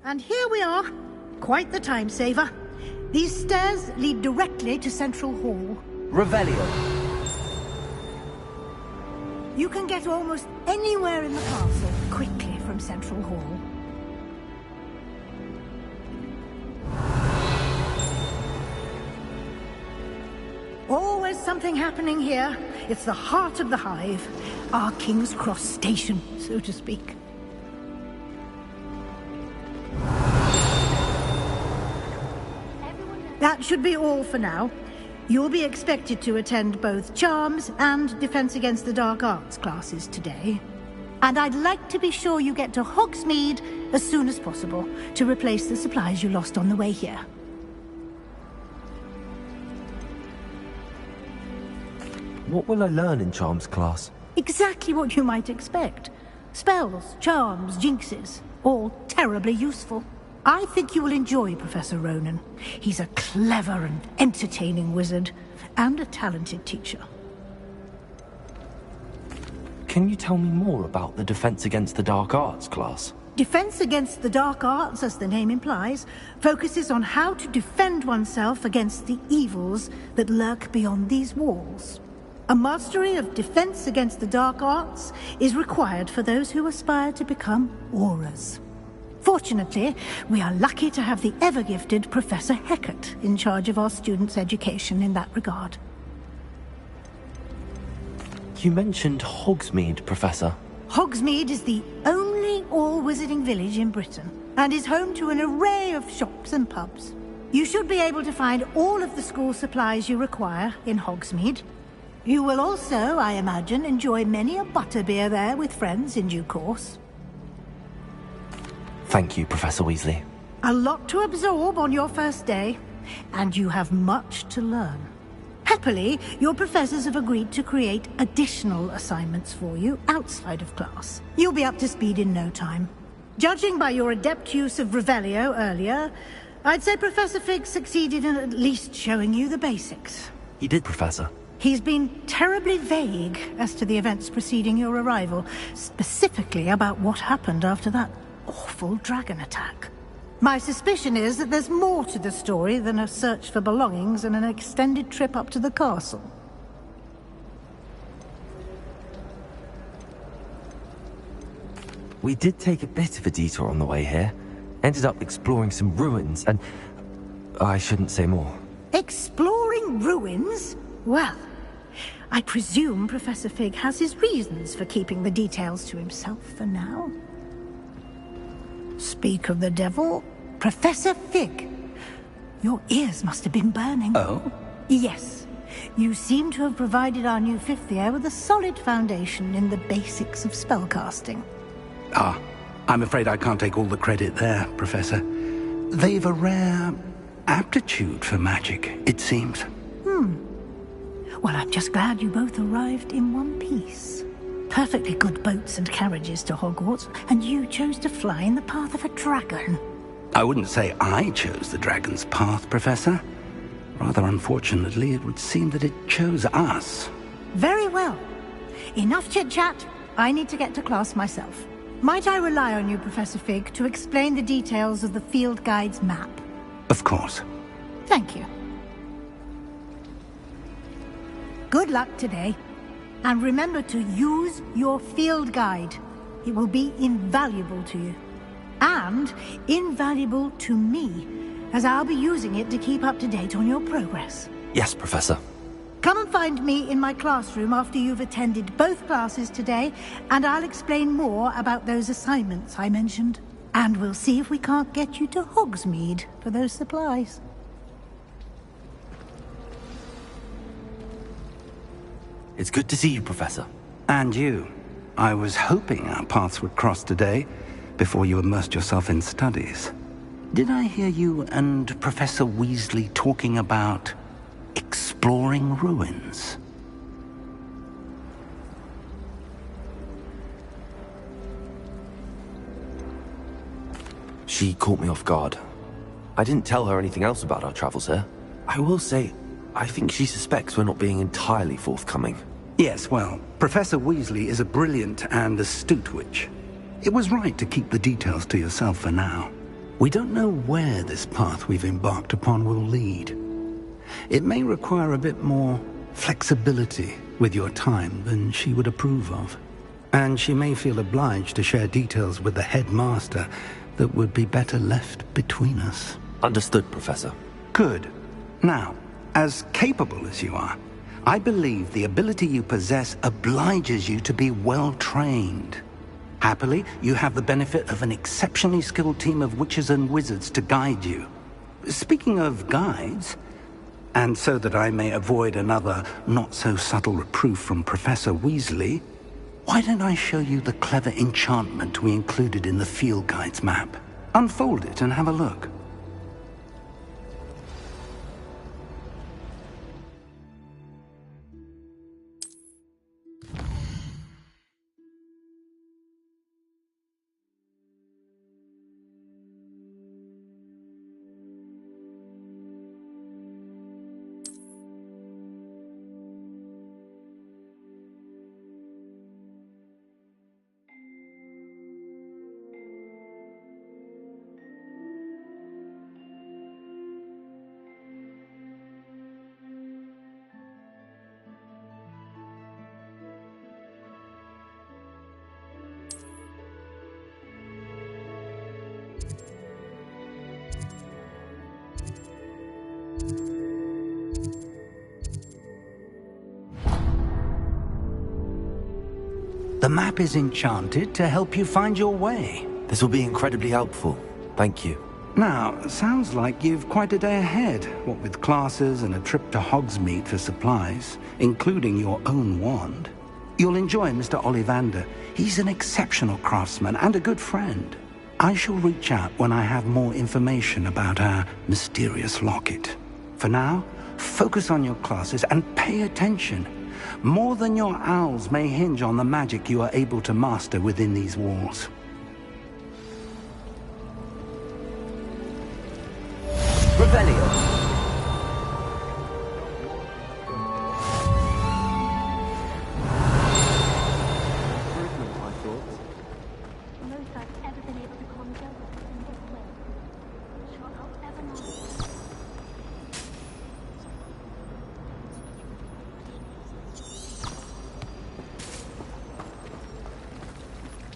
And here we are. Quite the time saver. These stairs lead directly to Central Hall. Revelio. You can get almost anywhere in the castle quickly from Central Hall. Always something happening here. It's the heart of the hive. Our King's Cross station, so to speak. That should be all for now. You'll be expected to attend both Charms and Defense Against the Dark Arts classes today. And I'd like to be sure you get to Hogsmeade as soon as possible to replace the supplies you lost on the way here. What will I learn in Charms class? Exactly what you might expect. Spells, charms, jinxes, all terribly useful. I think you will enjoy Professor Ronan. He's a clever and entertaining wizard, and a talented teacher. Can you tell me more about the Defense Against the Dark Arts class? Defense Against the Dark Arts, as the name implies, focuses on how to defend oneself against the evils that lurk beyond these walls. A mastery of Defense Against the Dark Arts is required for those who aspire to become Aurors. Fortunately, we are lucky to have the ever-gifted Professor Hecat in charge of our students' education in that regard. You mentioned Hogsmeade, Professor. Hogsmeade is the only all-wizarding village in Britain, and is home to an array of shops and pubs. You should be able to find all of the school supplies you require in Hogsmeade. You will also, I imagine, enjoy many a butterbeer there with friends in due course. Thank you, Professor Weasley. A lot to absorb on your first day, and you have much to learn. Happily, your professors have agreed to create additional assignments for you outside of class. You'll be up to speed in no time. Judging by your adept use of Revelio earlier, I'd say Professor Fig succeeded in at least showing you the basics. He did, Professor. He's been terribly vague as to the events preceding your arrival, specifically about what happened after that awful dragon attack. My suspicion is that there's more to the story than a search for belongings and an extended trip up to the castle. We did take a bit of a detour on the way here. Ended up exploring some ruins and... I shouldn't say more. Exploring ruins? Well, I presume Professor Fig has his reasons for keeping the details to himself for now. Speak of the devil, Professor Fig. Your ears must have been burning. Oh? Yes. You seem to have provided our new fifth year with a solid foundation in the basics of spellcasting. Ah, I'm afraid I can't take all the credit there, Professor. They've a rare aptitude for magic, it seems. Well, I'm just glad you both arrived in one piece. Perfectly good boats and carriages to Hogwarts, and you chose to fly in the path of a dragon. I wouldn't say I chose the dragon's path, Professor. Rather unfortunately, it would seem that it chose us. Very well. Enough chit-chat. I need to get to class myself. Might I rely on you, Professor Fig, to explain the details of the field guide's map? Of course. Thank you. Good luck today. And remember to use your field guide. It will be invaluable to you. And invaluable to me, as I'll be using it to keep up to date on your progress. Yes, Professor. Come and find me in my classroom after you've attended both classes today, and I'll explain more about those assignments I mentioned. And we'll see if we can't get you to Hogsmeade for those supplies. It's good to see you, Professor. And you. I was hoping our paths would cross today, before you immersed yourself in studies. Did I hear you and Professor Weasley talking about exploring ruins? She caught me off guard. I didn't tell her anything else about our travels here. I will say, I think she suspects we're not being entirely forthcoming. Yes, well, Professor Weasley is a brilliant and astute witch. It was right to keep the details to yourself for now. We don't know where this path we've embarked upon will lead. It may require a bit more flexibility with your time than she would approve of. And she may feel obliged to share details with the headmaster that would be better left between us. Understood, Professor. Good. Now, as capable as you are, I believe the ability you possess obliges you to be well-trained. Happily, you have the benefit of an exceptionally skilled team of witches and wizards to guide you. Speaking of guides, and so that I may avoid another not-so-subtle reproof from Professor Weasley, why don't I show you the clever enchantment we included in the field guide's map? Unfold it and have a look. The map is enchanted to help you find your way. This will be incredibly helpful. Thank you. Now, sounds like you've quite a day ahead, what with classes and a trip to Hogsmeade for supplies, including your own wand. You'll enjoy Mr. Ollivander. He's an exceptional craftsman and a good friend. I shall reach out when I have more information about our mysterious locket. For now, focus on your classes and pay attention. More than your owls may hinge on the magic you are able to master within these walls. Revelio.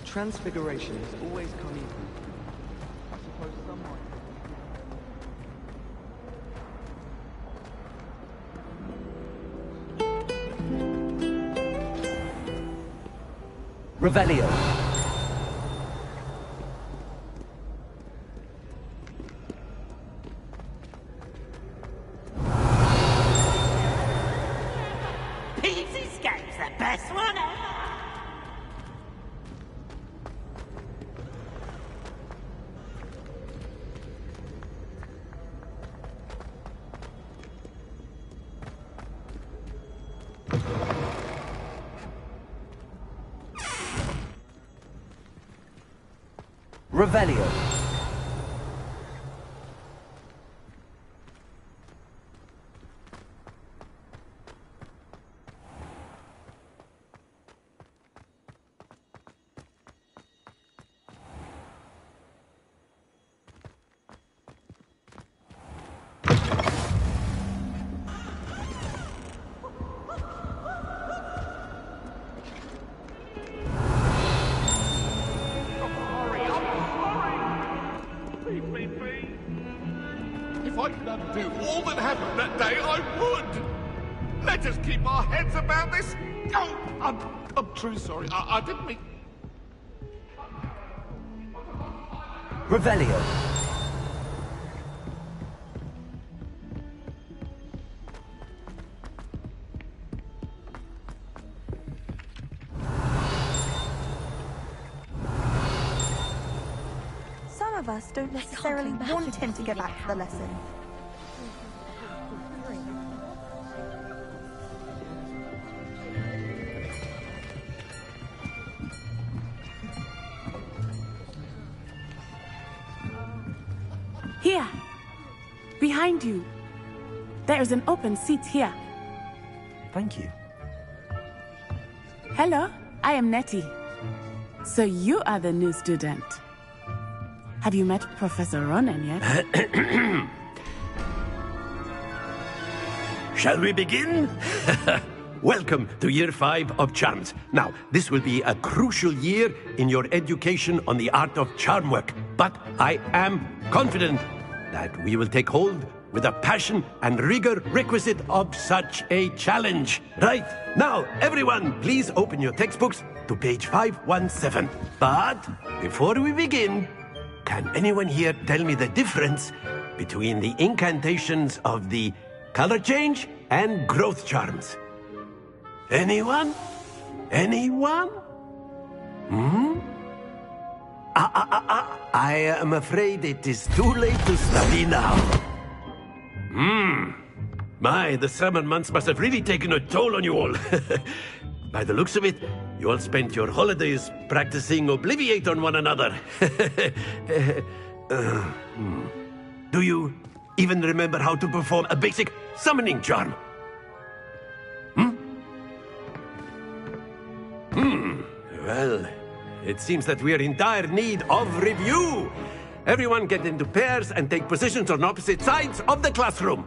Transfiguration has always come easy. I suppose someone... Revelio. Pete's Escape's the best one ever! Revelio. If I could undo all that happened that day, I would! Let us keep our heads about this! Oh, I'm truly sorry. I didn't mean... Revelio. Some of us don't necessarily want him to go back to the lesson. Here! Behind you! There is an open seat here. Thank you. Hello, I am Nettie. So you are the new student. Have you met Professor Ronan yet? Shall we begin? Welcome to Year 5 of Charms. Now, this will be a crucial year in your education on the art of charm work, but I am confident that we will take hold with the passion and rigor requisite of such a challenge. Right, now, everyone, please open your textbooks to page 517. But before we begin, can anyone here tell me the difference between the incantations of the color change and growth charms? Anyone? Anyone? I am afraid it is too late to study now. My, the summer months must have really taken a toll on you all. By the looks of it, you all spent your holidays practicing Obliviate on one another. Do you even remember how to perform a basic summoning charm? Well, it seems that we are in dire need of review. Everyone get into pairs and take positions on opposite sides of the classroom.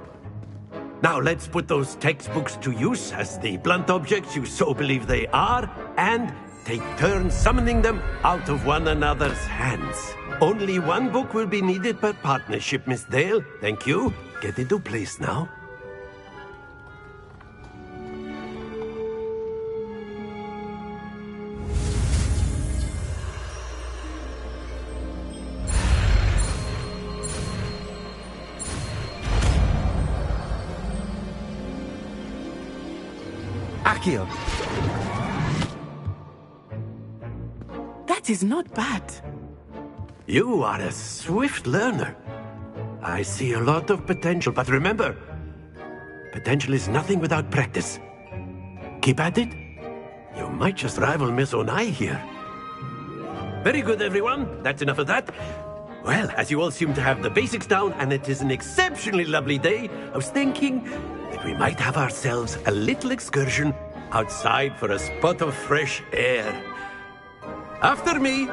Now let's put those textbooks to use as the blunt objects you so believe they are, and take turns summoning them out of one another's hands. Only one book will be needed per partnership, Miss Dale. Thank you. Get into place now. Akio! That is not bad. You are a swift learner. I see a lot of potential, but remember, potential is nothing without practice. Keep at it. You might just rival Miss Onai here. Very good, everyone. That's enough of that. Well, as you all seem to have the basics down, and it is an exceptionally lovely day, I was thinking that we might have ourselves a little excursion outside for a spot of fresh air. After me.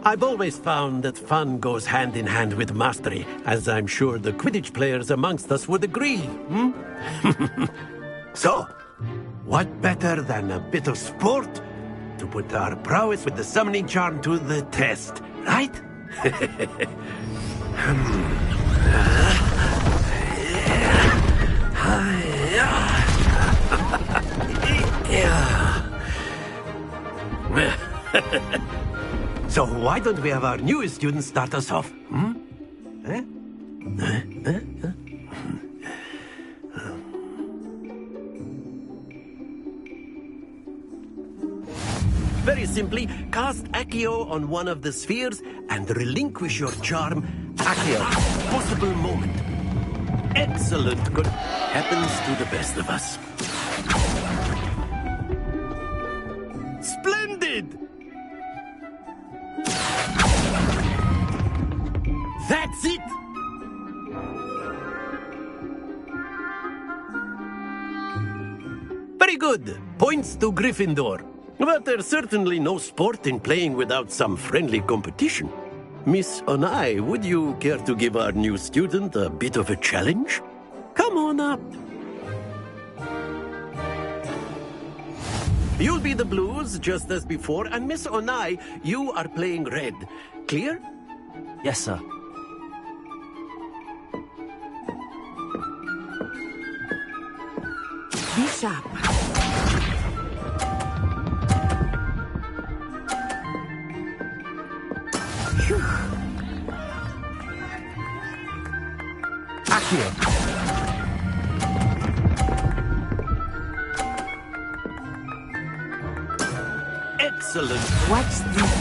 I've always found that fun goes hand in hand with mastery, as I'm sure the Quidditch players amongst us would agree. So, what better than a bit of sport to put our prowess with the summoning charm to the test, right? So why don't we have our newest student start us off? Very simply, cast Accio on one of the spheres and relinquish your charm. Accio, possible moment. Excellent. Good. Happens to the best of us. Splendid! That's it! Very good. Points to Gryffindor. But there's certainly no sport in playing without some friendly competition. Miss Onai, would you care to give our new student a bit of a challenge? Come on up. You'll be the blues, just as before, and Miss Onai, you are playing red. Clear? Yes, sir. Be sharp. Akio! Excellent. Watch this.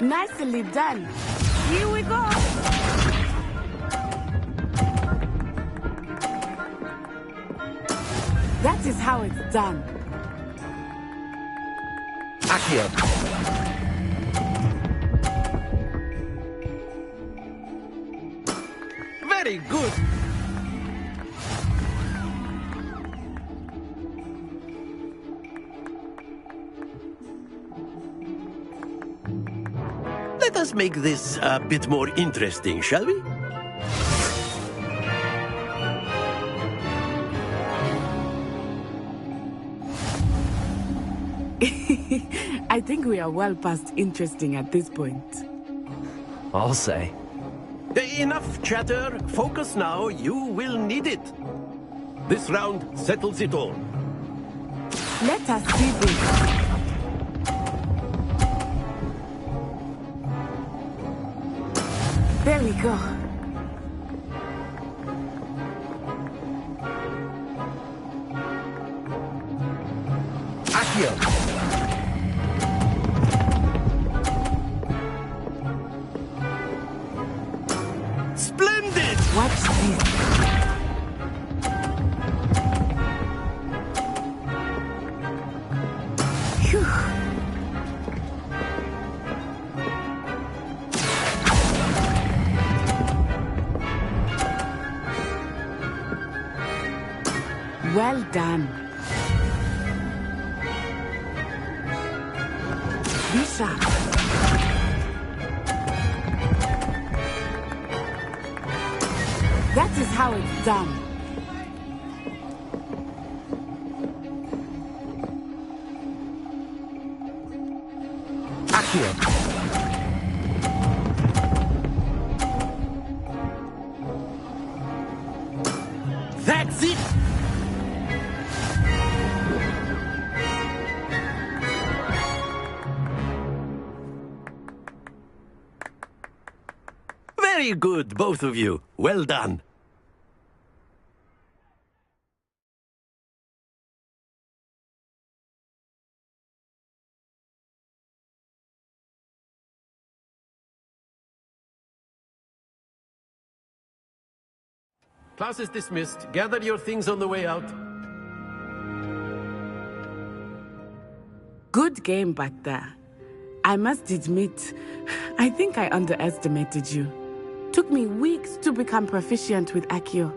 Nicely done. Here we go. That is how it's done. Akio! Very good. Let us make this a bit more interesting, shall we? I think we are well past interesting at this point. I'll say. Enough chatter. Focus now. You will need it. This round settles it all. Let us see this. There we go. Akio! Splendid! Watch this. Phew. Well done. Be sharp. That is how it's done. That's it! Very good, both of you. Well done. Class is dismissed. Gather your things on the way out. Good game back there. I must admit, I think I underestimated you. Took me weeks to become proficient with Accio.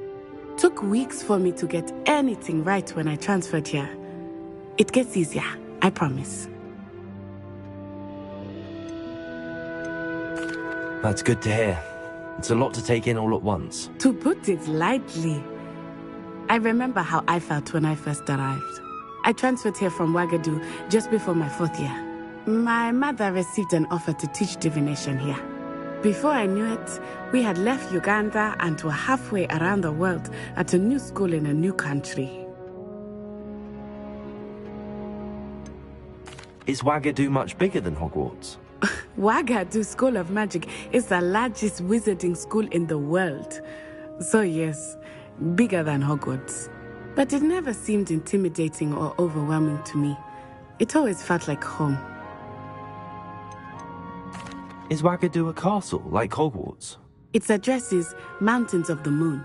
Took weeks for me to get anything right when I transferred here. It gets easier, I promise. That's good to hear. It's a lot to take in all at once. To put it lightly, I remember how I felt when I first arrived. I transferred here from Wagadu just before my 4th year. My mother received an offer to teach divination here. Before I knew it, we had left Uganda and were halfway around the world at a new school in a new country. Is Wagadu much bigger than Hogwarts? Wagadu School of Magic is the largest wizarding school in the world. So yes, bigger than Hogwarts. But it never seemed intimidating or overwhelming to me. It always felt like home. Is Wagadu a castle, like Hogwarts? Its address is Mountains of the Moon.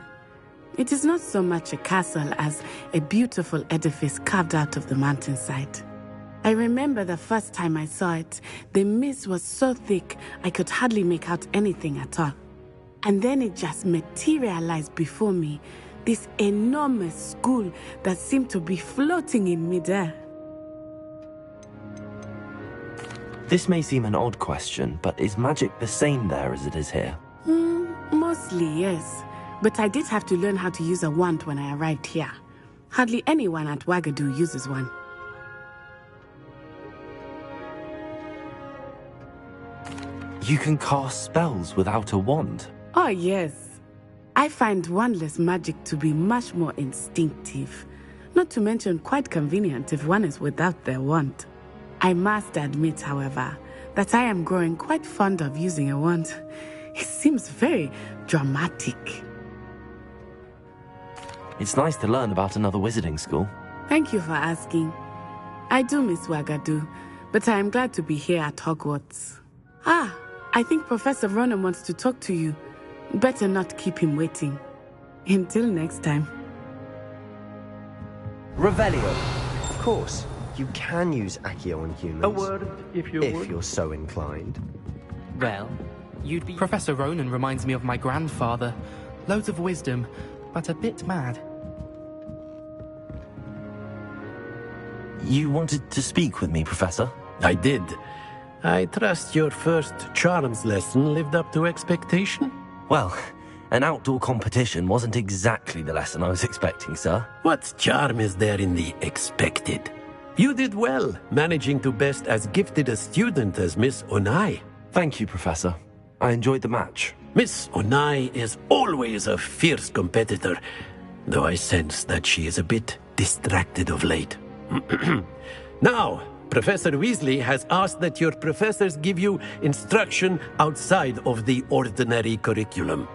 It is not so much a castle as a beautiful edifice carved out of the mountainside. I remember the first time I saw it, the mist was so thick I could hardly make out anything at all. And then it just materialized before me, this enormous school that seemed to be floating in midair. This may seem an odd question, but is magic the same there as it is here? Mostly, yes. But I did have to learn how to use a wand when I arrived here. Hardly anyone at Wagadu uses one. You can cast spells without a wand? Oh, yes. I find wandless magic to be much more instinctive. Not to mention quite convenient if one is without their wand. I must admit, however, that I am growing quite fond of using a wand. It seems very dramatic. It's nice to learn about another wizarding school. Thank you for asking. I do miss Wagadu, but I am glad to be here at Hogwarts. I think Professor Ronan wants to talk to you. Better not keep him waiting. Until next time. Revelio. Of course, you can use Accio on humans. A word, if you're so inclined. Well, you'd be... Professor Ronan reminds me of my grandfather. Loads of wisdom, but a bit mad. You wanted to speak with me, Professor? I did. I trust your first charms lesson lived up to expectation? Well, an outdoor competition wasn't exactly the lesson I was expecting, sir. What charm is there in the expected? You did well, managing to best as gifted a student as Miss Onai. Thank you, Professor. I enjoyed the match. Miss Onai is always a fierce competitor, though I sense that she is a bit distracted of late. Now, Professor Weasley has asked that your professors give you instruction outside of the ordinary curriculum.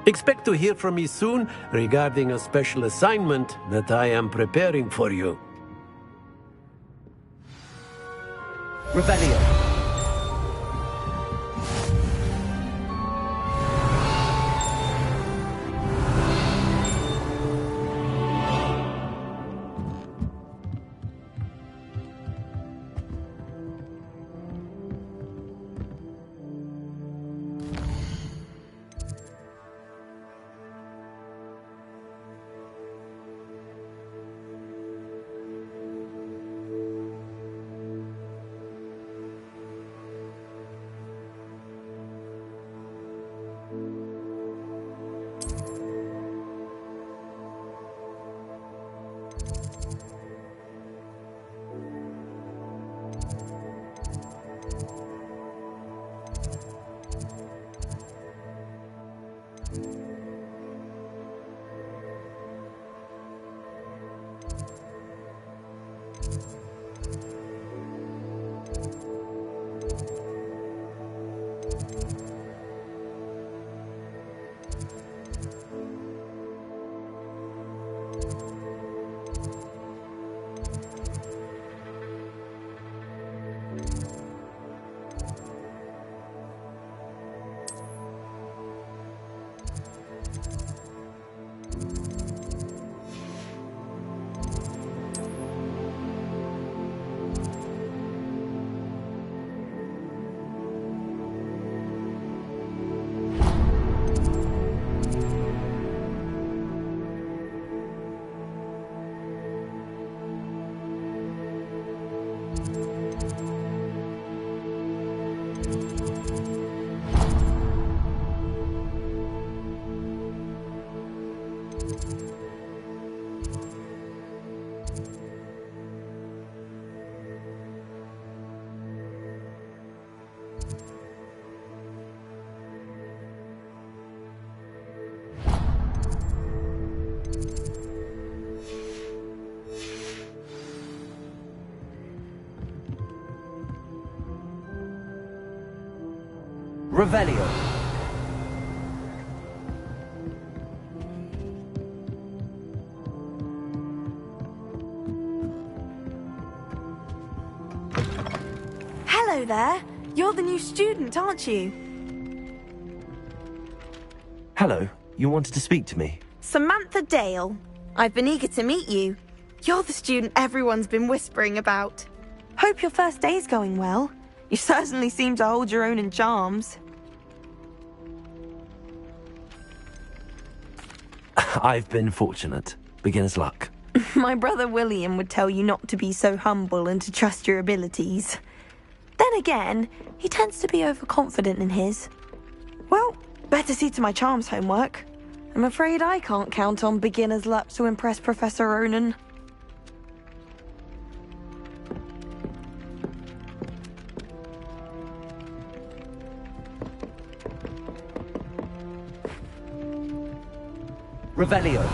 Expect to hear from me soon regarding a special assignment that I am preparing for you. Revelio. Revelio. Hello there. You're the new student, aren't you? Hello, you wanted to speak to me? Samantha Dale. I've been eager to meet you. You're the student everyone's been whispering about. Hope your first day's going well. You certainly seem to hold your own in charms. I've been fortunate. Beginner's luck. My brother William would tell you not to be so humble and to trust your abilities. Then again, he tends to be overconfident in his. Well, better see to my charms homework. I'm afraid I can't count on beginner's luck to impress Professor Ronan. Revelio.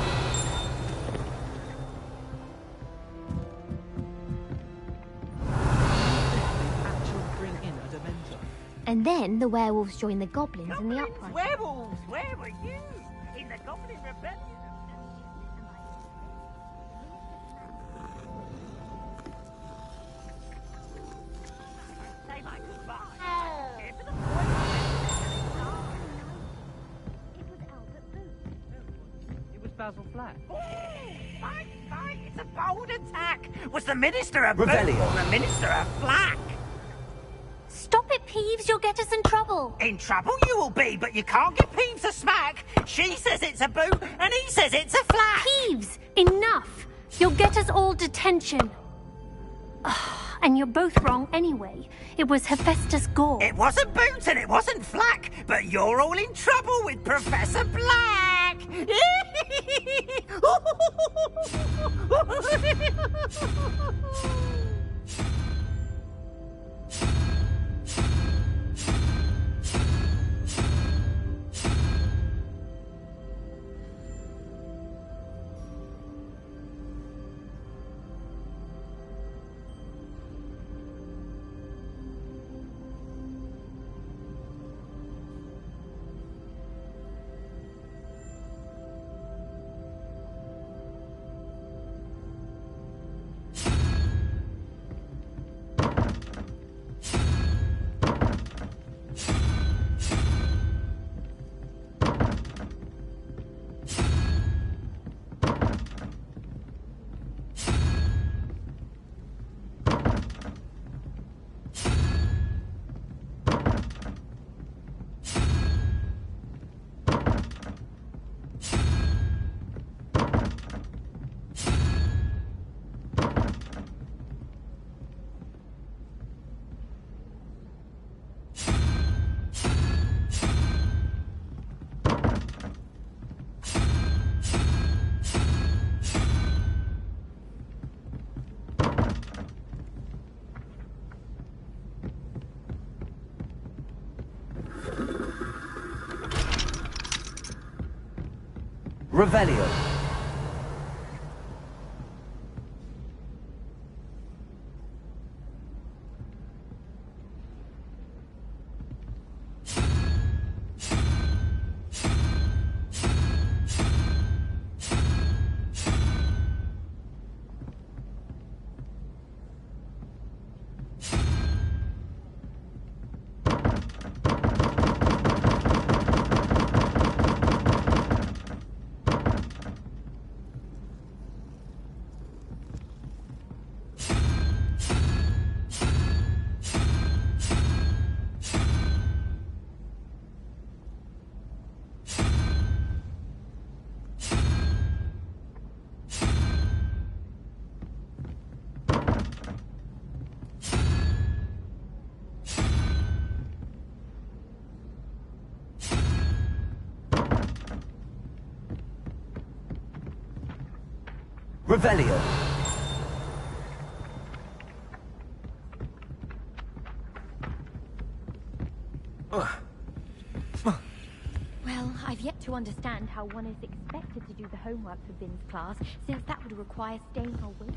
And then the werewolves join the goblins in the uprising. Werewolves, where were you? In the Goblin Rebellion? Say my goodbye. Here for the It was Basil Flack. Fight, fight, it's a bold attack. Was the Minister of Revelio. Boot or the Minister of Flack? Stop it, Peeves, you'll get us in trouble. In trouble you will be, but you can't give Peeves a smack. She says it's a boot, and he says it's a flack. Peeves, enough. You'll get us all detention. And you're both wrong anyway. It was Hephaestus Gore. It wasn't Boot and it wasn't Flack, but you're all in trouble with Professor Black. Revelio. Revelio. Well, I've yet to understand how one is expected to do the homework for Bin's class, since that would require staying awake.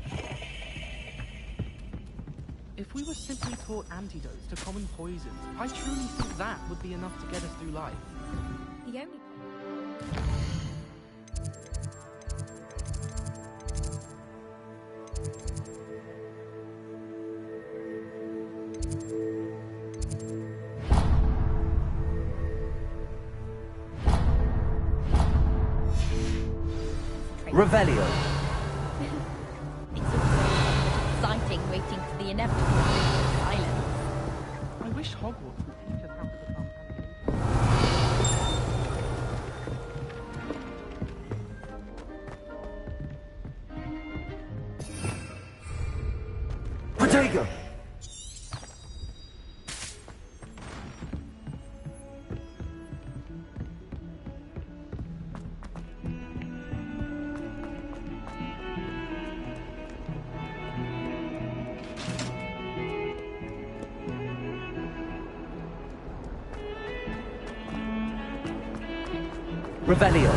If we were simply taught antidotes to common poisons, I truly think that would be enough to get us through life. The only... Revelio. It's also exciting waiting for the inevitable silence. I wish Hogwarts would teach us how to become Protego! Revelio.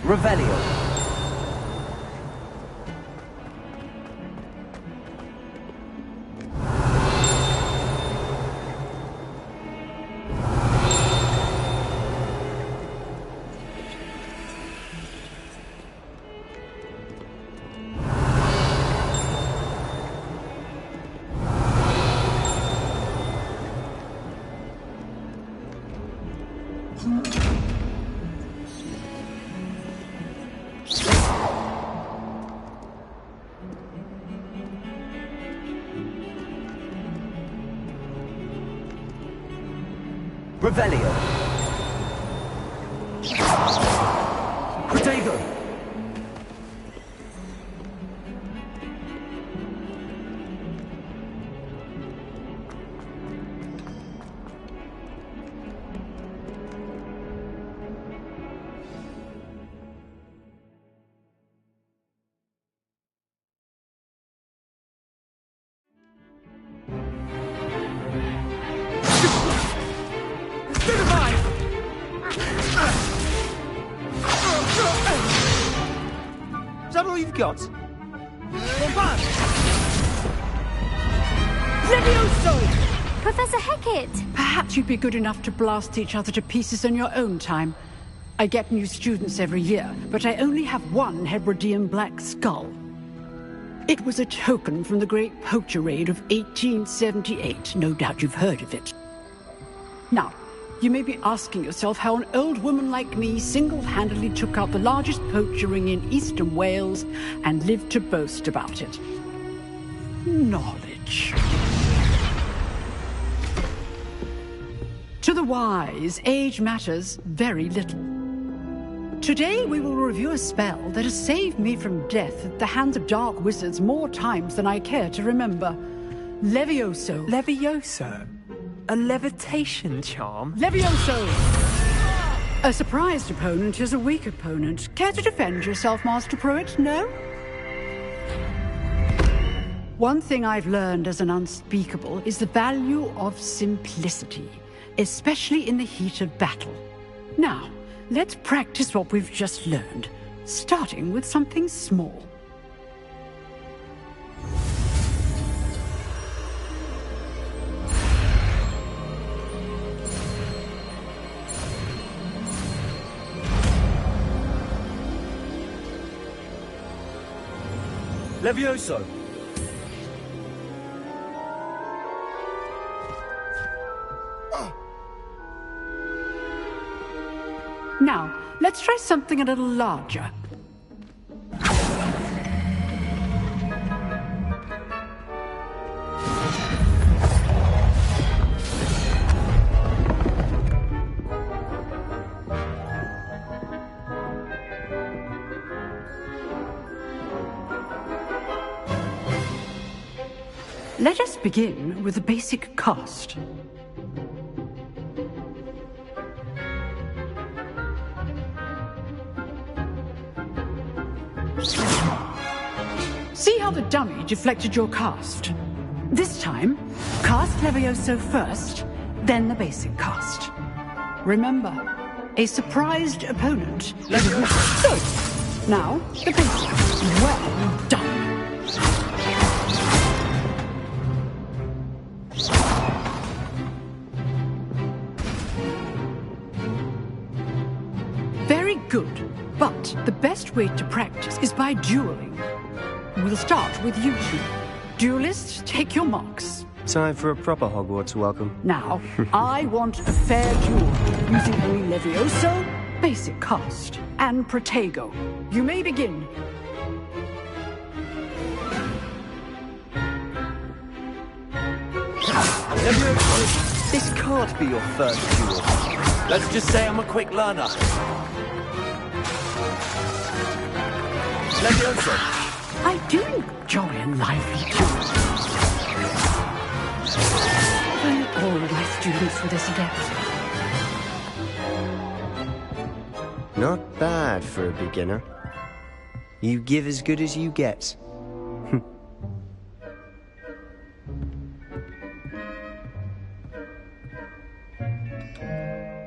Revelio. Revelio. Protego. Is that all you've got? Levioso! Professor Hecat! Perhaps you'd be good enough to blast each other to pieces in your own time. I get new students every year, but I only have one Hebridean black skull. It was a token from the Great Poacher Raid of 1878. No doubt you've heard of it. Now, you may be asking yourself how an old woman like me single-handedly took out the largest poacher ring in eastern Wales and lived to boast about it. Knowledge. To the wise, age matters very little. Today we will review a spell that has saved me from death at the hands of dark wizards more times than I care to remember. Levioso. Levioso? A levitation charm? Levioso! A surprised opponent is a weak opponent. Care to defend yourself, Master Pruitt? No? One thing I've learned as an unspeakable is the value of simplicity, especially in the heat of battle. Now, let's practice what we've just learned, starting with something small. Levioso! Now, let's try something a little larger. Let us begin with the basic cast. See how the dummy deflected your cast? This time, cast Levioso first, then the basic cast. Remember, a surprised opponent. Good. Now, the basic. Well done. Very good. But the best way to practice is by dueling. We'll start with you two. Duelists, take your marks. Time for a proper Hogwarts welcome. Now, I want a fair duel using only Levioso, basic cast, and Protego. You may begin. Levioso, this can't be your first duel. Let's just say I'm a quick learner. Levioso. I do enjoy a lively duel. All my students with this adept. Not bad for a beginner. You give as good as you get.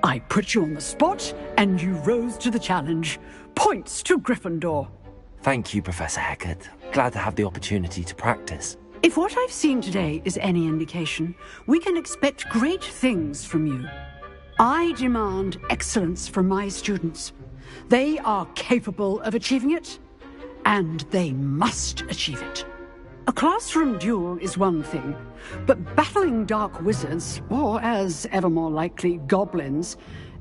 I put you on the spot, and you rose to the challenge. Points to Gryffindor. Thank you, Professor Hecat. Glad to have the opportunity to practice. If what I've seen today is any indication, we can expect great things from you. I demand excellence from my students. They are capable of achieving it, and they must achieve it. A classroom duel is one thing, but battling dark wizards, or as ever more likely, goblins,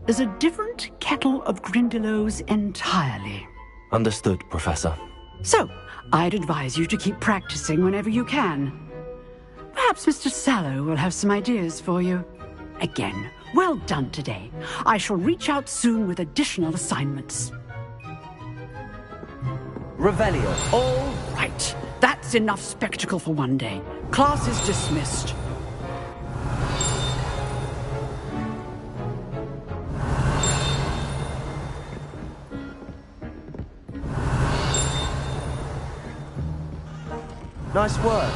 is a different kettle of Grindylows entirely. Understood, Professor. So, I'd advise you to keep practicing whenever you can. Perhaps Mr. Sallow will have some ideas for you. Again, well done today. I shall reach out soon with additional assignments. Revelio. All right. That's enough spectacle for one day. Class is dismissed. Nice work.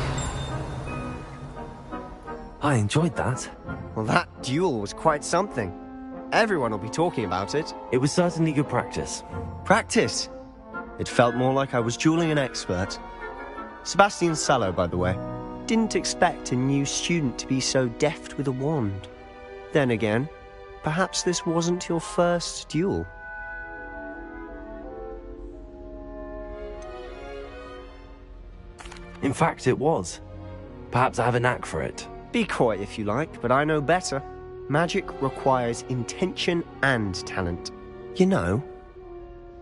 I enjoyed that. Well, that duel was quite something. Everyone will be talking about it. It was certainly good practice. Practice? It felt more like I was dueling an expert. Sebastian Sallow, by the way. Didn't expect a new student to be so deft with a wand. Then again, perhaps this wasn't your first duel. In fact, it was. Perhaps I have a knack for it. Be coy if you like, but I know better. Magic requires intention and talent. You know,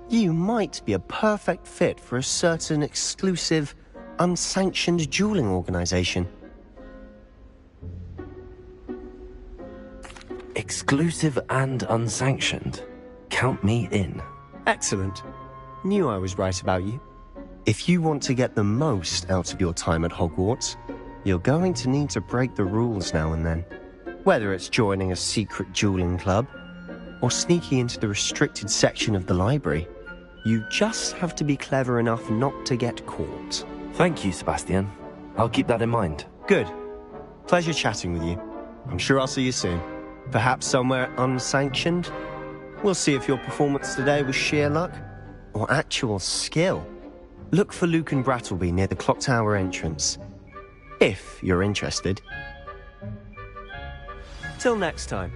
you might be a perfect fit for a certain exclusive, unsanctioned dueling organization. Exclusive and unsanctioned. Count me in. Excellent. Knew I was right about you. If you want to get the most out of your time at Hogwarts, you're going to need to break the rules now and then. Whether it's joining a secret dueling club, or sneaking into the restricted section of the library, you just have to be clever enough not to get caught. Thank you, Sebastian. I'll keep that in mind. Good. Pleasure chatting with you. I'm sure I'll see you soon. Perhaps somewhere unsanctioned? We'll see if your performance today was sheer luck, or actual skill. Look for Luke and Brattleby near the clock tower entrance. If you're interested. Till next time.